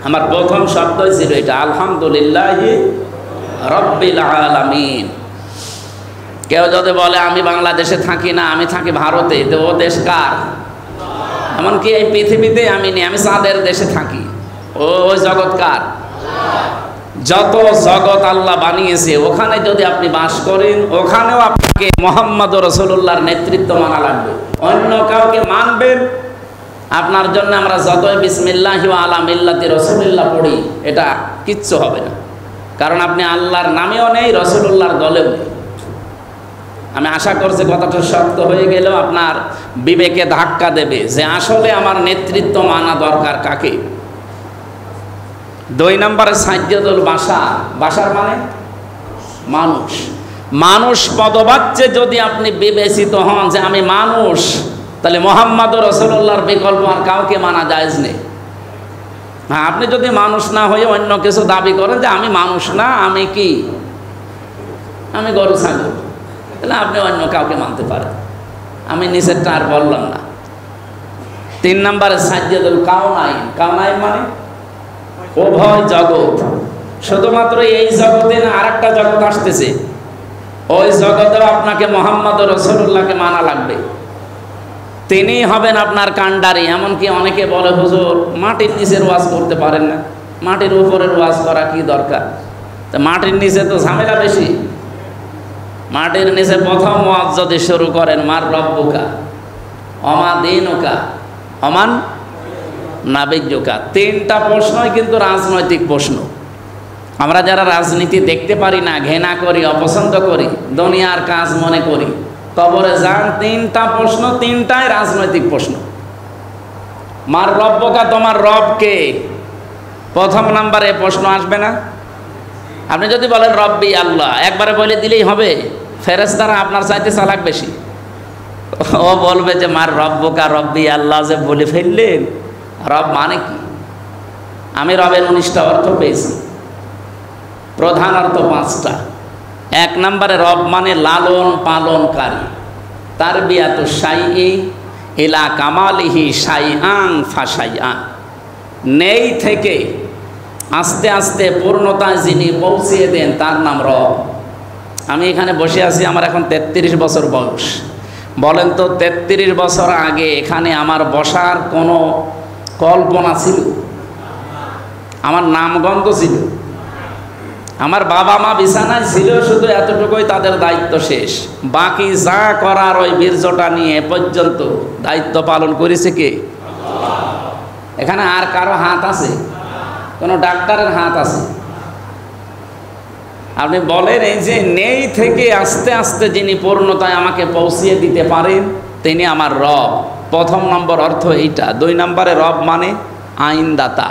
[SPEAKER 1] আমার প্রথম শব্দ ছিল এটা, আলহামদুলিল্লাহি রাব্বিল আলামিন। কেউ যদি বলে আমি বাংলাদেশে থাকি না, আমি থাকি ভারতে, তো ও দেশ কার? এমনকি এই পৃথিবীতে আমি নেই, আমি চাঁদের দেশে থাকি, ওই জগৎ কার? যত জগৎ আল্লাহ বানিয়েছে ওখানে যদি আপনি বাস করেন, ওখানেও আপনাকে মুহাম্মদ রাসূলুল্লাহর নেতৃত্ব মানা লাগবে। অন্য কাউকে মানবেন, আপনার জন্য আমরা যতই বিসমিল্লাহি ওয়া আলা মিল্লাতি রাসূলিল্লাহ পড়ি, এটা কিচ্ছু হবে না। কারণ আপনি আল্লাহর নামেও নেই, রাসূলুল্লাহর দলেও নেই। আমি আশা করছি কথাটা শক্ত হয়ে গেলেও আপনার বিবেকে ধাক্কা দেবে যে আসলে আমার নেতৃত্ব মানা দরকার কাকে। 2 নম্বরে সাজ্জাদুল বাশার। বাশার মানে মানুষ। মানুষ পদবাচ্যে যদি আপনি বিবেচিত হন যে আমি মানুষ, তাহলে মুহাম্মদ রাসূলুল্লাহর বিকল্প আর কাউকে মানা জায়েজ নেই। হ্যাঁ, আপনি যদি মানুষ না হয়ে অন্য কিছু দাবি করেন যে আমি মানুষ না, আমি কি, আমি গরু ছাগল, তাহলে আপনি অন্য কাউকে মানতে পারেন। আমি নিচেরটা আর বললাম না। 3 নম্বরে সাজ্জাদুল কাউনাইন। কাউনাইন মানে উভয় জগৎ। শুধুমাত্র এই জগতে না, আরেকটা জগৎ আসতেছে, ওই জগতেও আপনাকে মুহাম্মদ রাসূলুল্লাহকে মানা লাগবে। তিনি হবেন আপনার কান্ডারি। এমনকি অনেকে বলে হুজুর মাটির নিচের ওয়াজ করতে পারেন না, মাটির উপরের ওয়াজ করা কি দরকার? তো মাটির নিচে তো ঝামেলা বেশি। মাটির নিচে প্রথম ওয়াজ যদি শুরু করেন মার রব্বুকা অমা দীনুকা অমান নাবিয়্যুকা, 3টা প্রশ্নই কিন্তু রাজনৈতিক প্রশ্ন। আমরা যারা রাজনীতি দেখতে পারি না, ঘৃণা করি, অপছন্দ করি, দুনিয়ার কাজ মনে করি, কবরে যান, 3টা প্রশ্ন, 3টাই রাজনৈতিক প্রশ্ন। মার রব্বুকা, তোমার রব কে? প্রথম নাম্বারে প্রশ্ন আসবে না? আপনি যদি বলেন রব্বি আল্লাহ, একবারে বলে দিলেই হবে? ফেরেশতারা আপনার চাইতে চালাক বেশি। ও বলবে যে মার রব্বুকা রব্বি আল্লাহ যে বলে ফেললেন, রব মানে কি? আমি রবের 19টা অর্থ পেয়েছি, প্রধান অর্থ 5টা। 1 নম্বরে রব মানে লালন পালনকারী। তারবিয়াতু শাইই ইলা কামালিহি শাইআন ফাশাইআন, নেই থেকে আস্তে আস্তে পূর্ণতায় যিনি পৌঁছিয়ে দেন তার নাম রব। আমি এখানে বসে আছি, আমার এখন 33 বছর বয়স। বলেন তো 33 বছর আগে এখানে আমার বসার কোনো কল্পনা ছিল? আমার নামগন্ধ ছিল, আমার বাবা মা বিছানায় ছিল, শুধু এতটুকুই তাদের দায়িত্ব শেষ। বাকি যা করার ওই বীর্যটা নিয়ে পর্যন্ত দায়িত্ব পালন করেছে কে? এখানে আর কারো হাত আছে? কোনো ডাক্তারের হাত আছে? আপনি বলেন এই যে নেই থেকে আস্তে আস্তে যিনি পূর্ণতায় আমাকে পৌঁছিয়ে দিতে পারেন তিনি আমার রব। প্রথম নম্বর অর্থ এইটা। 2 নম্বরে রব মানে আইনদাতা।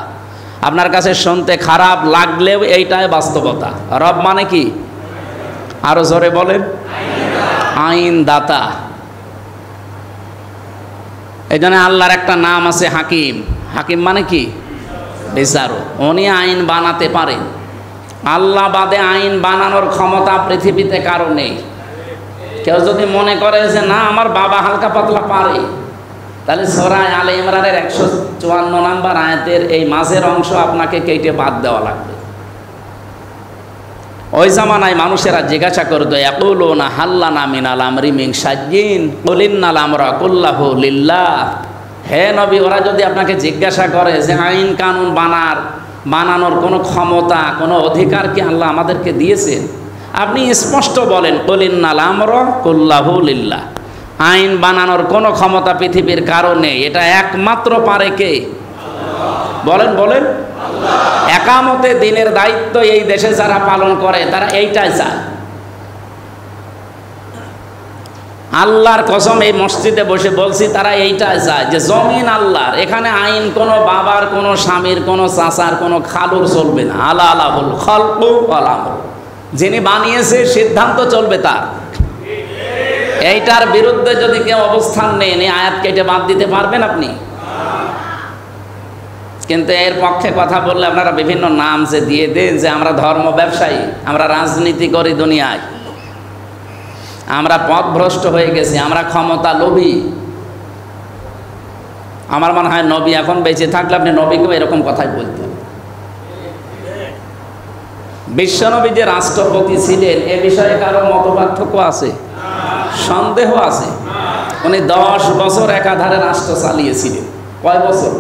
[SPEAKER 1] আপনার কাছে শুনতে খারাপ লাগলেও এইটাই বাস্তবতা। রব মানে কি? আরো জোরে বলেন। আইনদাতা। এই জন্য আল্লাহর একটা নাম আছে হাকিম। হাকিম মানে কি? বিচারক। উনি আইন বানাতে পারেন। আল্লাহ বাদে আইন বানানোর ক্ষমতা পৃথিবীতে কারো নেই। কেউ যদি মনে করে যে না আমার বাবা হালকা পাতলা পারে, তাহলে সূরা আলে ইমরানের 154 নম্বর আয়াতের এই মাঝের অংশ আপনাকে কেটে বাদ দেওয়া লাগবে। ওই জামানায় মানুষেরা জিজ্ঞাসা করতো ইয়াকুলুনা হাল্লানা মিনাল আমরি মিন শাইইন কুল ইন্নাল আমরা কুল্লাহু লিল্লাহ। হে নবী, ওরা যদি আপনাকে জিজ্ঞাসা করে যে আইন কানুন বানানোর কোনো ক্ষমতা, কোনো অধিকার কি আল্লাহ আমাদেরকে দিয়েছেন, আপনি স্পষ্ট বলেন কুল ইন্নাল আমরা কুল্লাহু লিল্লাহ। আইন বানানোর কোনো ক্ষমতা পৃথিবীর কারণে, এটা একমাত্র পারে কে? বলেন বলেন। একামতে দিনের দায়িত্ব এই দেশে যারা পালন করে তারা এইটাই চায়। আল্লাহর কসম এই মসজিদে বসে বলছি, তারা এইটাই চায় যে জমিন আল্লাহর, এখানে আইন কোনো বাবার, কোনো স্বামীর, কোনো চাচার, কোনো খালুর চলবে না। আলা আলাহুল খালকু ওয়াল আমর, যিনি বানিয়েছে সিদ্ধান্ত চলবে তার। এইটার বিরুদ্ধে যদি কেউ অবস্থান নেন, এই আয়াত কেটে বাদ দিতে পারবেন আপনি? কিন্তু এর পক্ষে কথা বললে আপনারা বিভিন্ন নাম যে দিয়ে দেন যে আমরা ধর্ম ব্যবসায়ী, আমরা রাজনীতি করি দুনিয়ায়, আমরা পথভ্রষ্ট হয়ে গেছি, আমরা ক্ষমতা লোভী। আমার মনে হয় নবী এখন বেঁচে থাকলে আপনি নবীকেও এরকম কথাই বলতেন। বিশ্বনবী যে রাষ্ট্রপতি ছিলেন এ বিষয়ে কারো মতপার্থক্য আছে? সন্দেহ আছে? উনি 10 বছর একাধারে রাষ্ট্র চালিয়েছিলেন। কয় বছর?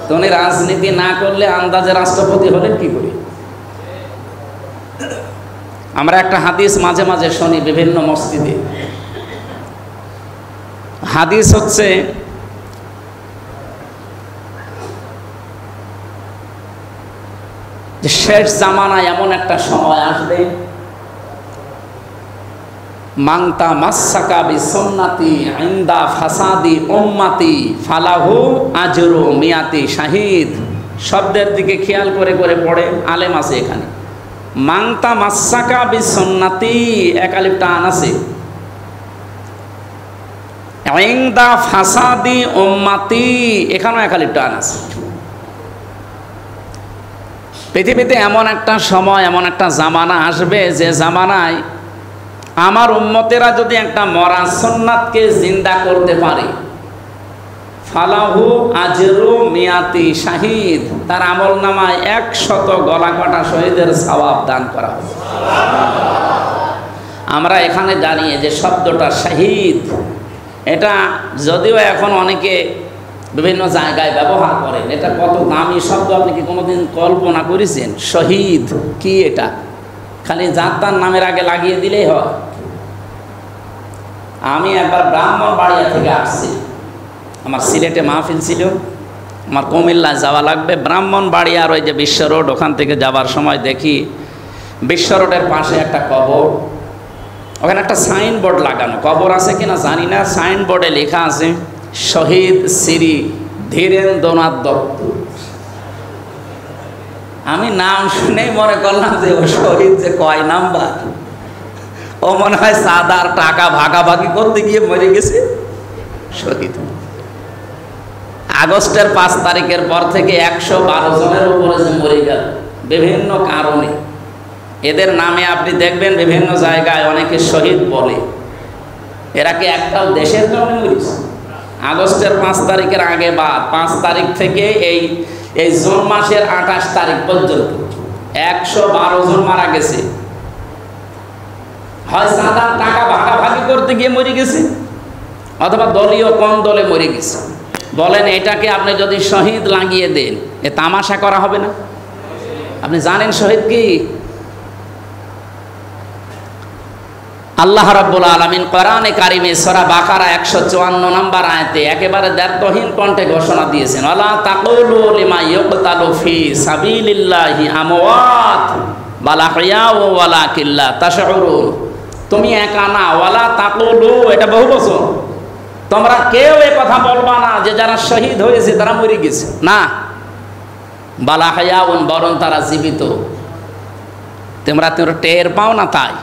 [SPEAKER 1] তো উনি রাজনীতি না করলে আন্দাজে রাষ্ট্রপতি হলেন কি করে? আমরা একটা হাদিস মাঝে মাঝে শুনি বিভিন্ন মসজিদে। হাদিস হচ্ছে যে শেষ জামানায় এমন একটা সময় আসবে, মাংতা মাসসাকা বিসুন্নতি ইনদা ফাসাদি উম্মতি ফালাহু আজরু মিয়াতি শাহিদ। শব্দের দিকে খেয়াল করে করে পড়ে, আলেম আছে এখানে। মাংতা মাসসাকা বিসুন্নতি, এক আলিফ টান আছে। ইনদা ফাসাদি উম্মতি, এখানেও এক আলিফ টান আছে। পৃথিবীতে এমন একটা সময়, এমন একটা জামানা আসবে যে জামানায় আমার উম্মতেরা যদি একটা মরা সুন্নাতকে জিন্দা করতে পারে, ফালাহু আজরু মিয়াতি শাহিদ, তার আমল নামায় 100 গলা কাটা শহীদের সওয়াব দান করা হবে। আমরা এখানে দাঁড়িয়ে যে শব্দটা শাহিদ, এটা যদিও এখন অনেকে বিভিন্ন জায়গায় ব্যবহার করেন, এটা কত দামি শব্দ আপনি কি কোনোদিন কল্পনা করেছেন? শহীদ কি এটা? খালি যার তার নামের আগে লাগিয়ে দিলেই হয়। আমি একবার ব্রাহ্মণবাড়িয়া থেকে আসছি, আমার সিলেটে মাহফিল ছিল, আমার কুমিল্লায় যাওয়া লাগবে। ব্রাহ্মণবাড়িয়ার ওই যে বিশ্ব রোড, ওখান থেকে যাওয়ার সময় দেখি বিশ্ব রোডের পাশে একটা কবর, ওখানে একটা সাইনবোর্ড লাগানো, কবর আছে কিনা জানি না, সাইনবোর্ডে লেখা আছে শহীদ শ্রী ধীরেন্দ্রনাথ দত্ত। আমি নাম শুনেই মনে করলাম যে ও শহীদ যে কয় নাম্বার, ও মনে হয় সাদার টাকা ভাগাভাগি করতে গিয়ে মরে গেছে শহীদ। আগস্টের 5 তারিখের পর থেকে 112 জনের উপরে যে মরে গেল বিভিন্ন কারণে, এদের নামে আপনি দেখবেন বিভিন্ন জায়গায় অনেকে শহীদ বলে। এরা কি একটাও দেশের জন্য মরেছে? আগস্টের 5 তারিখের আগে বা 5 তারিখ থেকে এই জুন মাসের 28 তারিখ পর্যন্ত 112 জন মারা গেছে। হয় সাধারণ টাকা ভাগাভাগি করতে গিয়ে মরে গেছে, অথবা দলীয় কোন দলে মরে গেছে। বলেন এটাকে আপনি যদি শহীদ লাগিয়ে দেন, এ তামাশা করা হবে না? আপনি জানেন শহীদ কি? আল্লাহ রাব্বুল আলামিন কোরআনে কারিমে সূরা বাকারা 154 নম্বর আয়াতে একেবারে দ্ব্যর্থহীন কণ্ঠে ঘোষণা দিয়েছেন, ওয়ালা তাকুলু লিমা ইউকতালু ফি সাবিলিল্লাহি আমওয়াত বাল আহইয়াউ ওয়ালাকিন লা তাশউরুন। তুমি একা না, ওয়ালা তাকুলু, এটা বহু বচন, তোমরা কেউ এই কথা বলবা না যে যারা শহীদ হয়েছে তারা মরে গেছে, না, বাল আহইয়াউন, বরং তারা জীবিত। তোমরা টের পাও না। তাই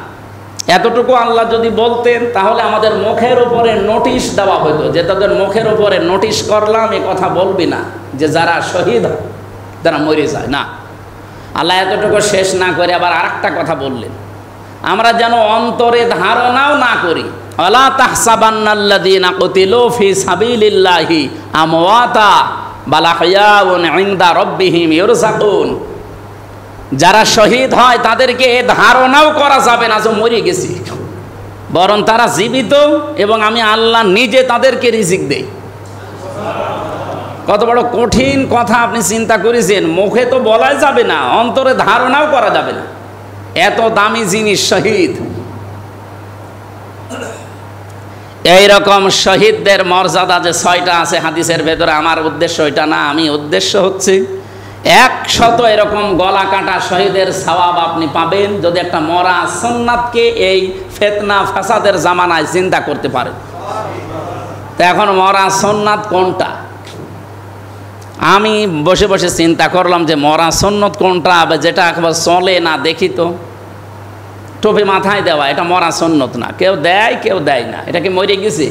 [SPEAKER 1] এতটুকু আল্লাহ যদি বলতেন তাহলে আমাদের মুখের উপরে নোটিশ দেওয়া হতো, যে তাদের মুখের উপরে নোটিশ করলাম এ কথা বলবি না যে যারা শহীদ তারা মরে যায়, না। আল্লাহ এতটুকু শেষ না করে আবার আরেকটা কথা বললেন, আমরা যেন অন্তরে ধারণাও না করি, ওয়ালা তাহসাবান্নাল্লাযীনা কুতিলু ফি সাবিলিল্লাহি আমওয়াতা বাল আহইয়াউন ইনদা রাব্বিহিম ইরযাকুন। যারা শহীদ হয় তাদেরকে এ ধারণাও করা যাবে না যে মরে গেছি, বরং তারা জীবিত এবং আমি আল্লাহ নিজে তাদেরকে রিজিক দেই। কত বড় কঠিন কথা আপনি চিন্তা করেছেন। মুখে তো বলাই যাবে না, অন্তরে ধারণাও করা যাবে না, এত দামি জিনিস শহীদ। এইরকম শহীদদের মর্যাদা যে 6টা আছে হাদিসের ভেতরে, আমার উদ্দেশ্য ওইটা না। আমি উদ্দেশ্য হচ্ছে 100 এরকম গলা কাটা শহীদের সওয়াব আপনি পাবেন যদি একটা মরা সুন্নাতকে এই ফিতনা ফাসাদের জামানায় চিন্তা করতে পারেন। তো এখন মরা সুন্নাত কোনটা? আমি বসে বসে চিন্তা করলাম যে মরা সুন্নত কোনটা, যেটা একবার চলে না। দেখি তো, টুপি মাথায় দেওয়া, এটা মরা সুন্নত না। কেউ দেয় কেউ দেয় না, এটা কি মরে গেছে?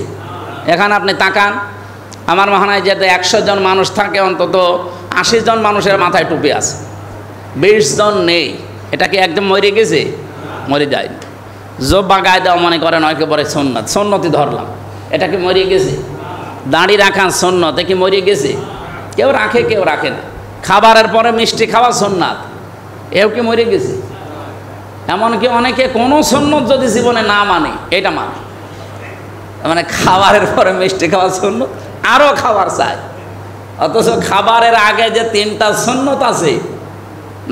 [SPEAKER 1] এখানে আপনি তাকান, আমার মনে হয় যাতে 100 জন মানুষ থাকে অন্তত 80 জন মানুষের মাথায় টুপি আছে, 20 জন নেই। এটা কি একদম মরে গেছে? মরে যায়। জোব্বা গায়ে দেওয়া মনে করেন একেবারে সুন্নত, সুন্নতি ধরলাম, এটা কি মরে গেছে? দাড়ি রাখা সুন্নত, এ কি মরে গেছে? কেউ রাখে কেউ রাখে না। খাবারের পরে মিষ্টি খাওয়া সুন্নাত, এও কি মরে গেছে? এমনকি অনেকে কোনো সুন্নত যদি জীবনে না মানে, এটা মানে, মানে খাবারের পরে মিষ্টি খাওয়া সুন্নত, আরও খাবার চাই। অথচ খাবারের আগে যে 3টা সুন্নত আছে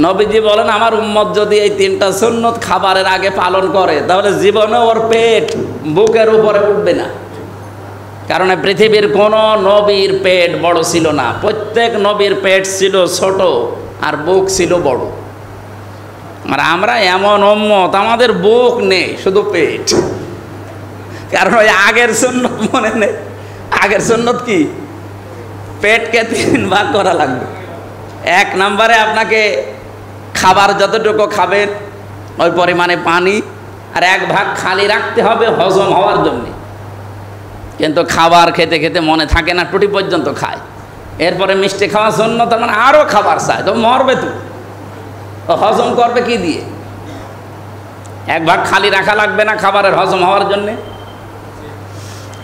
[SPEAKER 1] নবীজি বলেন আমার উম্মত যদি এই 3টা সুন্নত খাবারের আগে পালন করে তাহলে জীবনে ওর পেট বুকের উপরে উঠবে না। কারণ পৃথিবীর কোনো নবীর পেট বড় ছিল না, প্রত্যেক নবীর পেট ছিল ছোট আর বুক ছিল বড়। আর আমরা এমন উম্মত আমাদের বুক নেই, শুধু পেট। কারণ ওই আগের সুন্নত মনে নেই। আগের সুন্নত কি? পেটকে 3 ভাগ করা লাগবে। 1 নম্বরে আপনাকে খাবার যতটুকু খাবেন ওই পরিমাণে পানি, আর 1 ভাগ খালি রাখতে হবে হজম হওয়ার জন্যে। কিন্তু খাবার খেতে খেতে মনে থাকে না, টুটি পর্যন্ত খায়। এরপরে মিষ্টি খাওয়া সুন্নত, তার মানে আরও খাবার চায়, তো মরবে তো, হজম করবে কি দিয়ে? 1 ভাগ খালি রাখা লাগবে না খাবারের হজম হওয়ার জন্যে?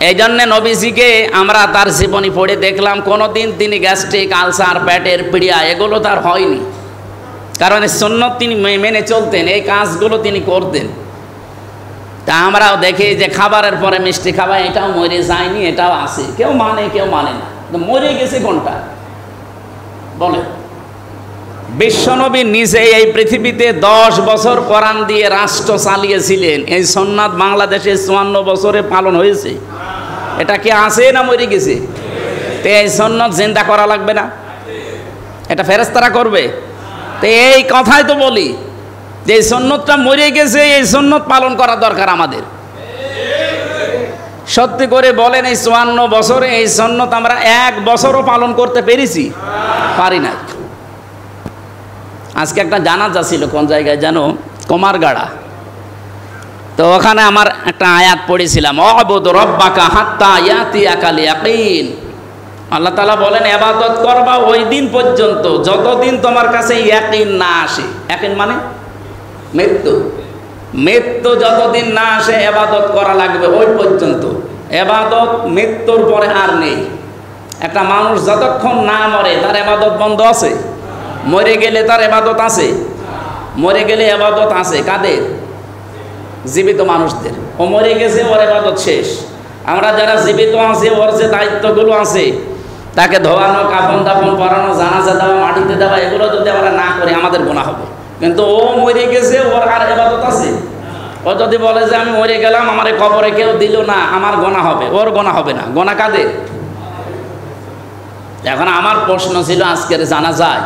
[SPEAKER 1] এই জন্যে নবীজিকে আমরা তার জীবনী পড়ে দেখলাম কোনোদিন তিনি গ্যাস্ট্রিক, আলসার, পেটের পীড়া এগুলো তার হয়নি। কারণ এই সুন্নত তিনি মেনে চলতেন, এই কাজগুলো তিনি করতেন। তা আমরাও দেখি যে খাবারের পরে মিষ্টি খাবার, এটাও মরে যায়নি, এটাও আছে। কেউ মানে কেউ মানে না, মরে গেছে কোনটা বলে? বিশ্বনবী নিজে এই পৃথিবীতে 10 বছর কোরআন দিয়ে রাষ্ট্র চালিয়েছিলেন। এই সুন্নাত বাংলাদেশে 54 বছরে পালন হয়েছে। এটা কি আছে না মরে গেছে? তো এই সুন্নাত জিন্দা করা লাগবে না? এটা ফেরেশতারা করবে? তো এই কথাই তো বলি যে এই সুন্নতটা মরে গেছে, এই সুন্নত পালন করা দরকার আমাদের। সত্যি করে বলেন, এই 54 বছরে এই সুন্নত আমরা 1 বছরও পালন করতে পেরেছি? পারি নাই। আজকে একটা জানাজা ছিল কোন জায়গায় জানো, কুমারগাড়া। তো ওখানে আমার একটা আয়াত পড়েছিলাম, অবুদ রব্বাকা হাত্তা ইয়াতিয়াকাল ইয়াকিন। আল্লাহ তাআলা বলেন ইবাদত করবা ওই দিন পর্যন্ত যতদিন তোমার কাছে ইয়াকিন না আসে। ইয়াকিন মানে মৃত্যু। মৃত্যু যতদিন না আসে ইবাদত করা লাগবে ওই পর্যন্ত। ইবাদত মৃত্যুর পরে আর নেই। একটা মানুষ যতক্ষণ না মরে তার ইবাদত বন্ধ আছে? মরে গেলে তার ইবাদত আছে? মরে গেলে ইবাদত আছে কাদের? জীবিত মানুষদের। ও মরে গেছে, ওর ইবাদত শেষ। আমরা যারা জীবিত আছি ওর যে দায়িত্বগুলো আছে, তাকে ধোয়ানো, কাফন দাফন পরানো, জানাজা দেওয়া, মাটিতে দেওয়া, এগুলো যদি আমরা না করি আমাদের গুনাহ হবে। কিন্তু ও মরে গেছে, ওর আর ইবাদত আছে? ও যদি বলে যে আমি মরে গেলাম, আমার কবরে কেউ দিল না, আমার গুনাহ হবে, ওর গুনাহ হবে না। গুনাহ কাদের? এখন আমার প্রশ্ন ছিল আজকের জানাজায়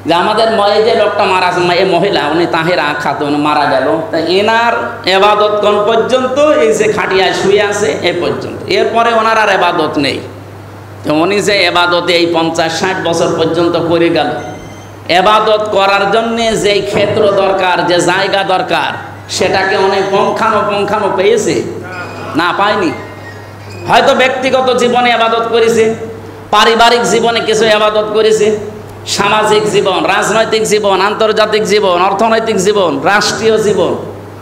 [SPEAKER 1] যে আমাদের যে লোকটা মারা, এই মহিলা, উনি তাহেরা খাতুন মারা গেল, তা এনার এবাদত কোন পর্যন্ত? এই যে খাটিয়ায় শুয়ে আছে এ পর্যন্ত। এরপরে ওনার আর এবাদত নেই। তো উনি যে এবাদতে এই 50-60 বছর পর্যন্ত করে গেল, এবাদত করার জন্যে যেই ক্ষেত্র দরকার, যে জায়গা দরকার, সেটাকে অনেক পুঙ্খানো পেয়েছে না? পায়নি। হয়তো ব্যক্তিগত জীবনে এবাদত করেছে, পারিবারিক জীবনে কিছু এবাদত করেছে, সামাজিক জীবন, রাজনৈতিক জীবন, আন্তর্জাতিক জীবন, অর্থনৈতিক জীবন, রাষ্ট্রীয় জীবন,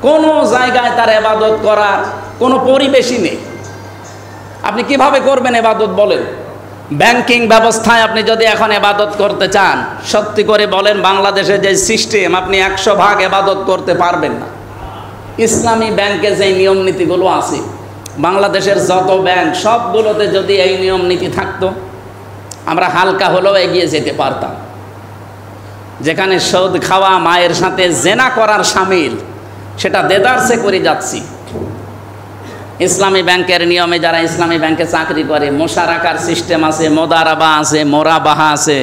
[SPEAKER 1] কোনো জায়গায় তার ইবাদত করার কোনো পরিবেশই নেই। আপনি কিভাবে করবেন ইবাদত বলেন? ব্যাংকিং ব্যবস্থায় আপনি যদি এখন ইবাদত করতে চান, সত্যি করে বলেন বাংলাদেশে যে সিস্টেম, আপনি 100 ভাগ ইবাদত করতে পারবেন না। ইসলামী ব্যাংকে যে নিয়ম নীতিগুলো আছে, বাংলাদেশের যত ব্যাংক সবগুলোতে যদি এই নিয়ম নীতি থাকতো, আমরা হালকা হলেও এগিয়ে যেতে পারতাম। যেখানে সুদ খাওয়া, মায়ের সাথে জেনা করার শামিল, সেটা দেদারসে করে যাচ্ছি। ইসলামী ব্যাংকের নিয়মে যারা ইসলামী ব্যাংকে চাকরি করে, মোশারাকার সিস্টেম আছে, মোদারাবা আছে, মোরাবাহা আছে,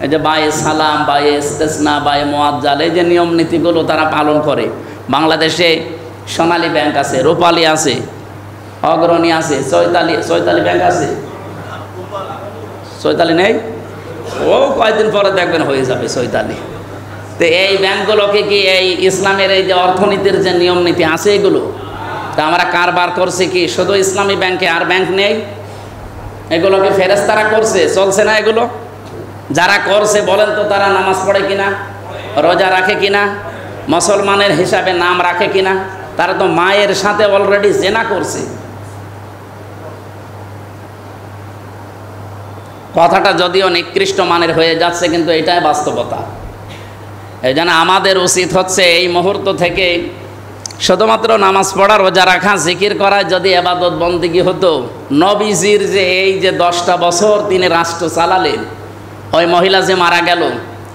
[SPEAKER 1] এই যে বায়ে সালাম, বায়ে ইস্তেসনা, বায়ে মুআজ্জাল, এই যে নিয়ম নীতিগুলো তারা পালন করে। বাংলাদেশে সোনালী ব্যাংক আছে, রূপালী আছে, অগ্রণী আছে, চৈতালি ব্যাংক আছে। চৈতালি নেই? ও কয়েকদিন পরে দেখবেন হয়ে যাবে চৈতালি। তো এই ব্যাংকগুলোকে কি এই ইসলামের এই যে অর্থনীতির যে নিয়ম নীতি আছে এগুলো, তা আমরা কারবার করছি কি শুধু ইসলামী ব্যাংকে? আর ব্যাংক নেই? এগুলোকে ফেরেশতারা করছে, চলছে না এগুলো? যারা করছে বলেন তো তারা নামাজ পড়ে কিনা, রোজা রাখে কিনা, মুসলমানের হিসাবে নাম রাখে কিনা? তারা তো মায়ের সাথে অলরেডি জেনা করছে। কথাটা যদিও নিকৃষ্ট মানের হয়ে যাচ্ছে, কিন্তু এটাই বাস্তবতা। এই জন্য আমাদের উচিত হচ্ছে এই মুহূর্ত থেকে শুধুমাত্র নামাজ পড়া, রোজা রাখা, জিকির করা যদি ইবাদত বন্দেগী হতো, নবীজির যে এই যে 10টা বছর তিনি রাষ্ট্র চালালেন, ওই মহিলা যে মারা গেল,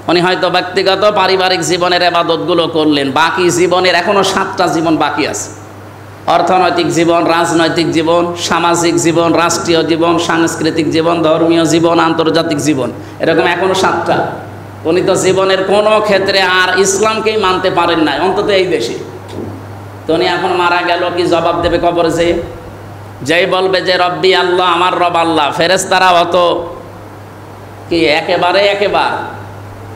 [SPEAKER 1] উনি হয়তো ব্যক্তিগত পারিবারিক জীবনের ইবাদতগুলো করলেন, বাকি জীবনের এখনো 7টা জীবন বাকি আছে। অর্থনৈতিক জীবন, রাজনৈতিক জীবন, সামাজিক জীবন, রাষ্ট্রীয় জীবন, সাংস্কৃতিক জীবন, ধর্মীয় জীবন, আন্তর্জাতিক জীবন, এরকম এখনো 7টা। উনি তো জীবনের কোনো ক্ষেত্রে আর ইসলামকেই মানতে পারেন না, অন্তত এই দেশে। তো উনি এখন মারা গেল, কি জবাব দেবে কবরে? যেই বলবে যে রব্বি আল্লাহ, আমার রব আল্লাহ, ফেরেশতারা অত কি একেবারে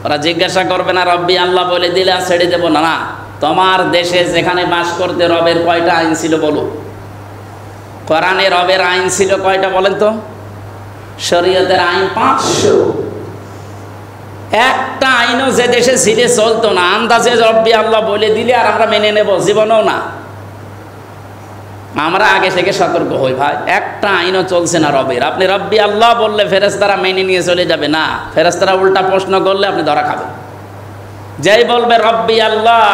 [SPEAKER 1] ওরা জিজ্ঞাসা করবে না রব্বি আল্লাহ বলে দিলে আর ছেড়ে দেবো না? না, তোমার দেশে যেখানে বাস করতে রবের কয়টা আইন ছিল বলো? কোরআনে রবের আইন ছিল কয়টা বলেন তো? শরীয়তের আইন 500। একটা আইনও যে দেশে ছিল চলতো না, আন্দাজে রব্বি আল্লাহ বলে দিলে আর আমরা মেনে নেব, জীবনেও না। আমরা আগে থেকে সতর্ক হই ভাই, একটা আইনও চলছে না রবের। আপনি রব্বি আল্লাহ বললে ফেরেশতারা মেনে নিয়ে চলে যাবে না, ফেরেশতারা উল্টা প্রশ্ন করলে আপনি ধরা খাবেন। যেই বলবে রব্বি আল্লাহ,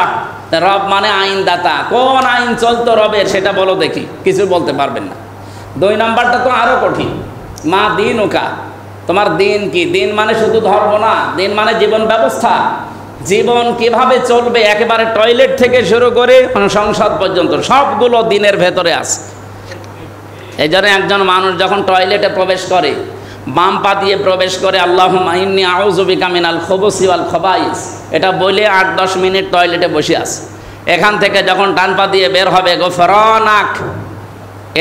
[SPEAKER 1] রব মানে আইনদাতা, কোন আইন চলতো রবের সেটা বলো দেখি, কিছু বলতে পারবেন না। 2 নাম্বারটা তো আরো কঠিন, মা দিন ওকা, তোমার দিন কি? দিন মানে শুধু ধর্ম না, দিন মানে জীবন ব্যবস্থা। জীবন কিভাবে চলবে, একেবারে টয়লেট থেকে শুরু করে সংসদ পর্যন্ত সবগুলো দিনের ভেতরে আছে। এই জন্য একজন মানুষ যখন টয়লেটে প্রবেশ করে, বাম পা দিয়ে প্রবেশ করে আল্লাহুম্মা ইন্নী আউযু বিকা মিনাল খুবুসি ওয়াল খাবাইস, এটা বলে 8-10 মিনিট টয়লেটে বসে আছে। এখান থেকে যখন ডান পা দিয়ে বের হবে গফরানাক,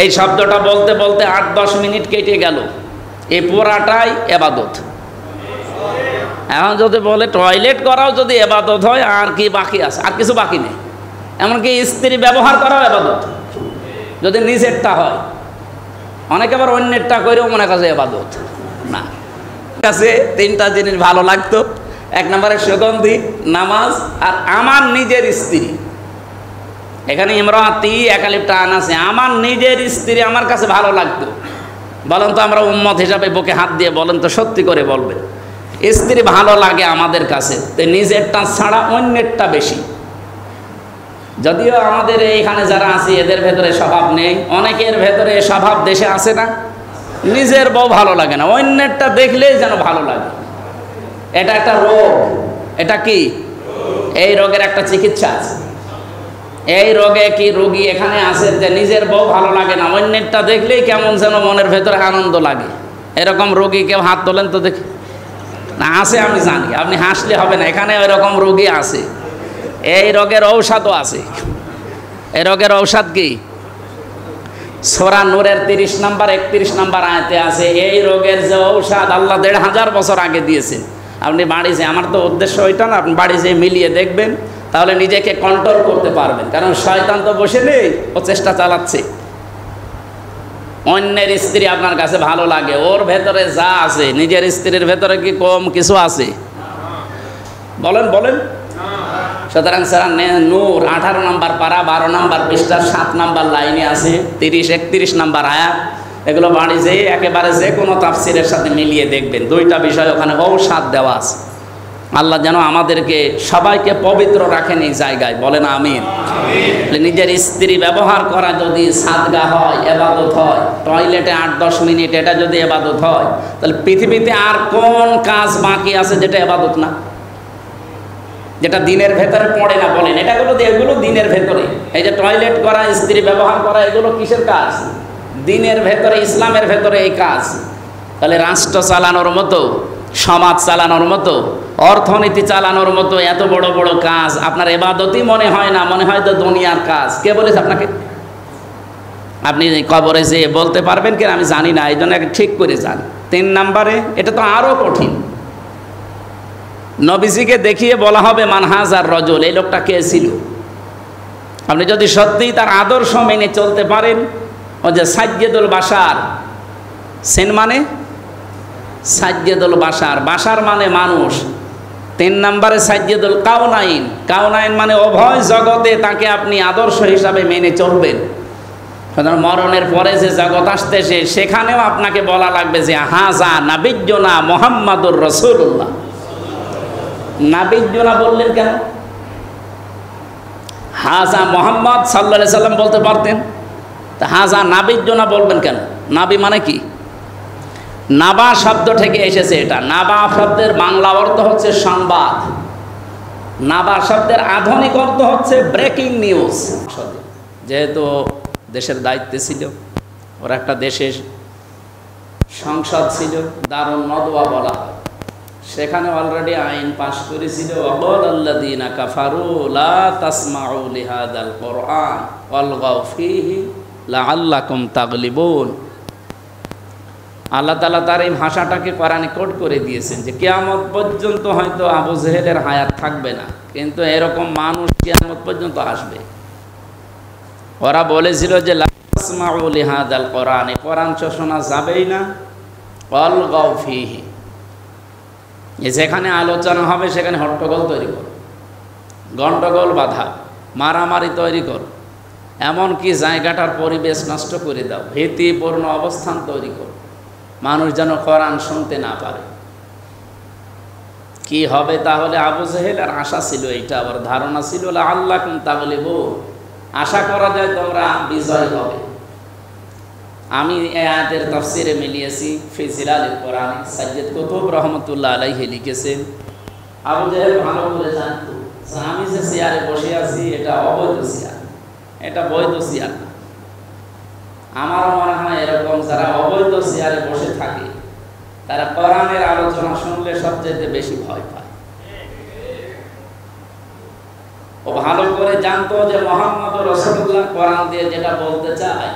[SPEAKER 1] এই শব্দটা বলতে বলতে 8-10 মিনিট কেটে গেল। এই পুরাটাই ইবাদত। এখন যদি বলে টয়লেট করাও যদি ইবাদত হয়, আর কি বাকি আছে? আর কিছু বাকি নেই। এমনকি স্ত্রী ব্যবহার করাও ইবাদত, যদি নিজেরটা হয়। অনেকে আবার অন্যেরটা করেও মনে কাছে ইবাদত না। কাছে 3টা জিনিস ভালো লাগতো। 1 নম্বরে সুগন্ধি, নামাজ, আর আমার নিজের স্ত্রী। এখানে ইমরাতি একালিফ টান আছে, আমার নিজের স্ত্রী আমার কাছে ভালো লাগতো। বলেন তো, আমরা উম্মত হিসাবে বুকে হাত দিয়ে বলেন তো, সত্যি করে বলবেন, স্ত্রী ভালো লাগে আমাদের কাছে, তো নিজেরটা ছাড়া অন্যেরটা বেশি। যদিও আমাদের এইখানে যারা আছি এদের ভেতরে স্বভাব নেই, অনেকের ভেতরে স্বভাব দেশে আছে না, নিজের বউ ভালো লাগে না, অন্যেরটা দেখলেই যেন ভালো লাগে। এটা একটা রোগ। এটা কি? এই রোগের একটা চিকিৎসা আছে। এই রোগে কি রোগী এখানে আছে যে নিজের বউ ভালো লাগে না, অন্যেরটা দেখলেই কেমন যেন মনের ভেতরে আনন্দ লাগে। এরকম রোগী কেউ হাত তোলেন তো দেখি। না, আছে, আমি জানি, আপনি হাসলে হবে না, এখানে ওইরকম রোগী আছে। এই রোগের ঔষধও আছে। এই রোগের ঔষধ কি? সূরা নূরের 30 নম্বর 31 নম্বর আয়াতে আছে এই রোগের যে ঔষধ আল্লাহ 1500 বছর আগে দিয়েছেন। আপনি বাড়ি যেয়ে, আমার তো উদ্দেশ্য ওইটা না, আপনি বাড়ি যেয়ে মিলিয়ে দেখবেন, তাহলে নিজেকে কন্ট্রোল করতে পারবেন। কারণ শয়তান তো বসে নেই, ও চেষ্টা চালাচ্ছে। অন্যের স্ত্রী আপনার কাছে ভালো লাগে, ওর ভেতরে যা আছে নিজের স্ত্রীর ভেতরে কি কম কিছু আছে? বলেন বলেন। সুতরাং সূরা নূর 18 নম্বর পারা 12 নম্বর পৃষ্ঠার 7 নম্বর লাইনে আছে 30-31 নম্বর আয়াত। এগুলো বাড়ি যেয়ে একেবারে যে কোনো তাফসিরের সাথে মিলিয়ে দেখবেন, 2টা বিষয় ওখানে ঔষধ দেওয়া আছে। আল্লাহ যেন আমাদেরকে সবাইকে পবিত্র রাখেন এই জায়গায়, বলেন আমিন। নিজের স্ত্রী ব্যবহার করা যদি সাদগা হয়, ইবাদত হয়, টয়লেটে 8-10 মিনিট এটা যদি ইবাদত হয়, তাহলে পৃথিবীতে আর কোন কাজ বাকি আছে যেটা ইবাদত না, যেটা দিনের ভেতরে পড়ে না? বলেন, এগুলো দিনের ভেতরে। এই যে টয়লেট করা, স্ত্রী ব্যবহার করা, এগুলো কিসের কাজ? দিনের ভেতরে, ইসলামের ভেতরে এই কাজ। তাহলে রাষ্ট্র চালানোর মতো, সমাজ চালানোর মতো, অর্থনীতি চালানোর মতো এত বড় বড় কাজ আপনার ইবাদতই মনে হয় না, মনে হয় তো দুনিয়ার কাজ। কে বলেছে আপনাকে? আপনি কবরে যেয়ে বলতে পারবেন কিনা আমি জানি না, এই জন্য ঠিক করে যান। 3 নম্বরে এটা তো আরো কঠিন। নবীজিকে দেখিয়ে বলা হবে মানহাজার রজল, এই লোকটা কে ছিল? আপনি যদি সত্যিই তার আদর্শ মেনে চলতে পারেন, ও যে সাজ্জেদুল বাশার, সেন মানে সাজ্জেদুল বাশার, বাশার মানে মানুষ। 3 নম্বরে সাজ্জেদুল কাউনাইন, কাউনাইন মানে উভয় জগতে তাকে আপনি আদর্শ হিসাবে মেনে চলবেন। সুতরাং মরণের পরে যে জগৎ আসতেছে সেখানেও আপনাকে বলা লাগবে যে হাজা নাবিয়্যুনা মুহাম্মাদুর রাসূলুল্লাহ। নাবিয়্যুনা বললেন কেন? হাজা মুহাম্মদ সাল্লাল্লাহু আলাইহি সাল্লাম বলতে পারতেন, তা হাজা নাবিয়্যুনা বলবেন কেন? নাবি মানে কি? নাবা শব্দ থেকে এসেছে এটা। নাবা শব্দের বাংলা অর্থ হচ্ছে সংবাদ, নাবা শব্দের আধুনিক অর্থ হচ্ছে ব্রেকিং নিউজ। যেহেতু দেশের দায়িত্বে ছিল, ওর একটা দেশের সংসদ ছিল, দারুন নদওয়া বলা হয়, সেখানে অলরেডি আইন পাশ করেছিল, ওয়াকালাল্লাযীনা কাফারু লা তাসমাউ লিহাযাল কুরআন ওয়ালগাউ ফীহি লাআল্লাকুম তাগলিবুন। আল্লাহ তাআলা তার এই ভাষাটাকে কোরআনে কোড করে দিয়েছেন যে কিয়ামত পর্যন্ত হয়তো আবু জেহেলের হায়াত থাকবে না, কিন্তু এরকম মানুষ কিয়ামত পর্যন্ত আসবে। ওরা বলেছিল যে লা তাসমাউ লিহাযাল কুরআন, কোরআন শোনা যাবেই না, ওয়ালগাউ ফীহি, যেখানে আলোচনা হবে সেখানে হট্টগোল তৈরি করো, গন্ডগোল বাধা, মারামারি তৈরি করো, এমনকি জায়গাটার পরিবেশ নষ্ট করে দাও, ভীতিপূর্ণ অবস্থান তৈরি করো, মানুষ যেন কোরআন শুনতে না পারে। কি হবে তাহলে? আবু জেহেলের আশা ছিল এইটা, আবার ধারণা ছিল লাআল্লাকুম তাগলিবুন, আশা করা যায় তোমরা বিজয় হবে। আমি এই আয়াতের তাফসিরে মিলিয়েছি ফি জিলালিল কোরআন, সাইয়্যিদ কুতুব রহমাতুল্লাহ আলাইহি লিখেছেন, আবু জেহেল ভালো করে জানতো আমি যে চেয়ারে বসে আছি এটা অবৈধ চেয়ার, এটা বৈধ চেয়ার না। আমারও মনে হয় এরকম যারা অবৈধ চেয়ারে বসে থাকে তারা কোরআনের আলোচনা শুনলে সবচেয়ে বেশি ভয় পায়। ও ভালো করে জানতো যে মুহাম্মদ রাসূলুল্লাহ কোরআন দিয়ে যেটা বলতে চায়,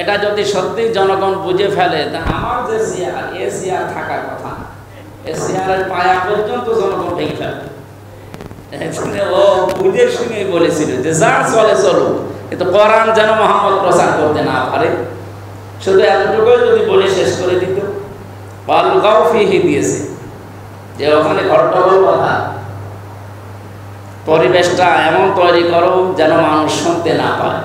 [SPEAKER 1] এটা যদি সত্যি জনগণ বুঝে ফেলে তা আমার যে চেয়ার, এ চেয়ার থাকার কথা না, এ চেয়ারের পায়া পর্যন্ত জনগণ ভেঙে ফেলবে। ও বুঝে শুনে বলেছিল যে যা চলে চলো, কিন্তু কোরআন যেন মুহাম্মদ প্রচার করতে না পারে। শুধু এতটুকুই যদি বলে শেষ করে দিত, ওয়ালগাউ ফীহি দিয়েছে যে ওখানে হট্টগোল কথা, পরিবেশটা এমন তৈরি করো যেন মানুষ শুনতে না পায়।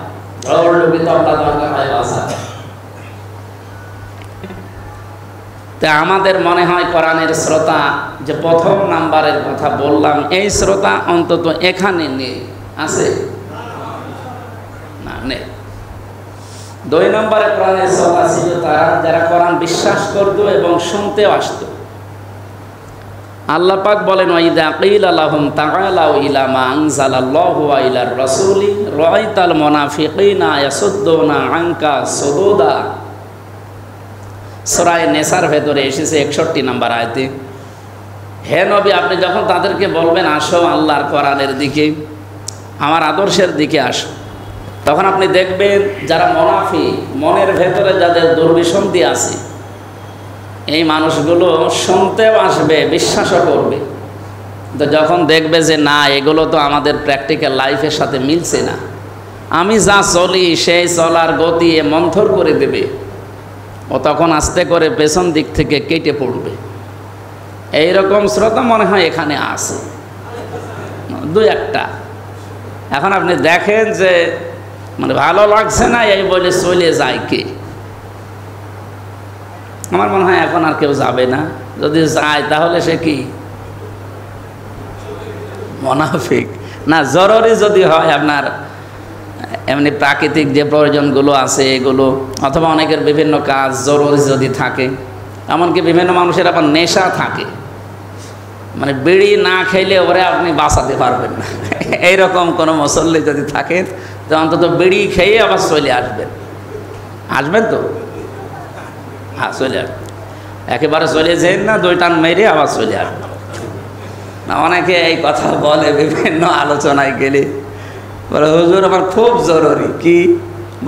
[SPEAKER 1] তা আমাদের মনে হয় কোরআনের শ্রোতা যে প্রথম নাম্বারের কথা বললাম, এই শ্রোতা অন্তত এখানে নেই, আছে না? নেই। 2 নম্বরে কোরআনের শ্রোতা ছিল তারা যারা কোরআন বিশ্বাস করত এবং শুনতেও আসতো। আল্লাহ পাক বলেন, ওয়াইদা কিলা লাহুম তাআলাউ ইলা মা আনজালাল্লাহু ওয়া ইলার রাসূলি রাআইতাল মুনাফিকিনা ইয়াসুদ্দুনা আনকা সুদুদা। সূরা নিসার ভেতরে এসেছে 61 নম্বর আয়াতে, হে নবী আপনি যখন তাদেরকে বলবেন আসো আল্লাহর কোরআনের দিকে, আমার আদর্শের দিকে আসো, তখন আপনি দেখবেন যারা মুনাফিক, মনের ভেতরে যাদের দুর্বিসন্ধি আছে, এই মানুষগুলো শুনতেও আসবে, বিশ্বাসও করবে, তো যখন দেখবে যে না এগুলো তো আমাদের প্র্যাকটিক্যাল লাইফের সাথে মিলছে না, আমি যা চলি সেই চলার গতি মন্থর করে দেবে, ও তখন আস্তে করে পেছন দিক থেকে কেটে পড়বে। এইরকম শ্রোতা মনে হয় এখানে আছে 2-1টা। এখন আপনি দেখেন যে মানে ভালো লাগছে না এই বলে চলে যায় কে? আমার মনে হয় এখন আর কেউ যাবে না, যদি যায় তাহলে সে কি মুনাফিক না। জরুরি যদি হয় আপনার এমনি প্রাকৃতিক যে প্রয়োজনগুলো আছে এগুলো, অথবা অনেকের বিভিন্ন কাজ জরুরি যদি থাকে, এমনকি বিভিন্ন মানুষের আবার নেশা থাকে, মানে বিড়ি না খেলে ওরে আপনি বাঁচাতে পারবেন না, এইরকম কোনো মুসল্লি যদি থাকে তো অন্তত বিড়ি খেয়ে আবার চলে আসবেন। আসবেন তো? হ্যাঁ চলে আসবেন, একেবারে চলে যান না, 2 টান মেরে আবার চলে আসবেন না। অনেকে এই কথা বলে বিভিন্ন আলোচনায় গেলে, বলে হুজুর আমার খুব জরুরি, কি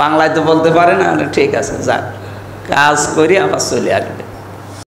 [SPEAKER 1] বাংলায় তো বলতে পারে না, ঠিক আছে যাক কাজ করি আবার চলে আসবে।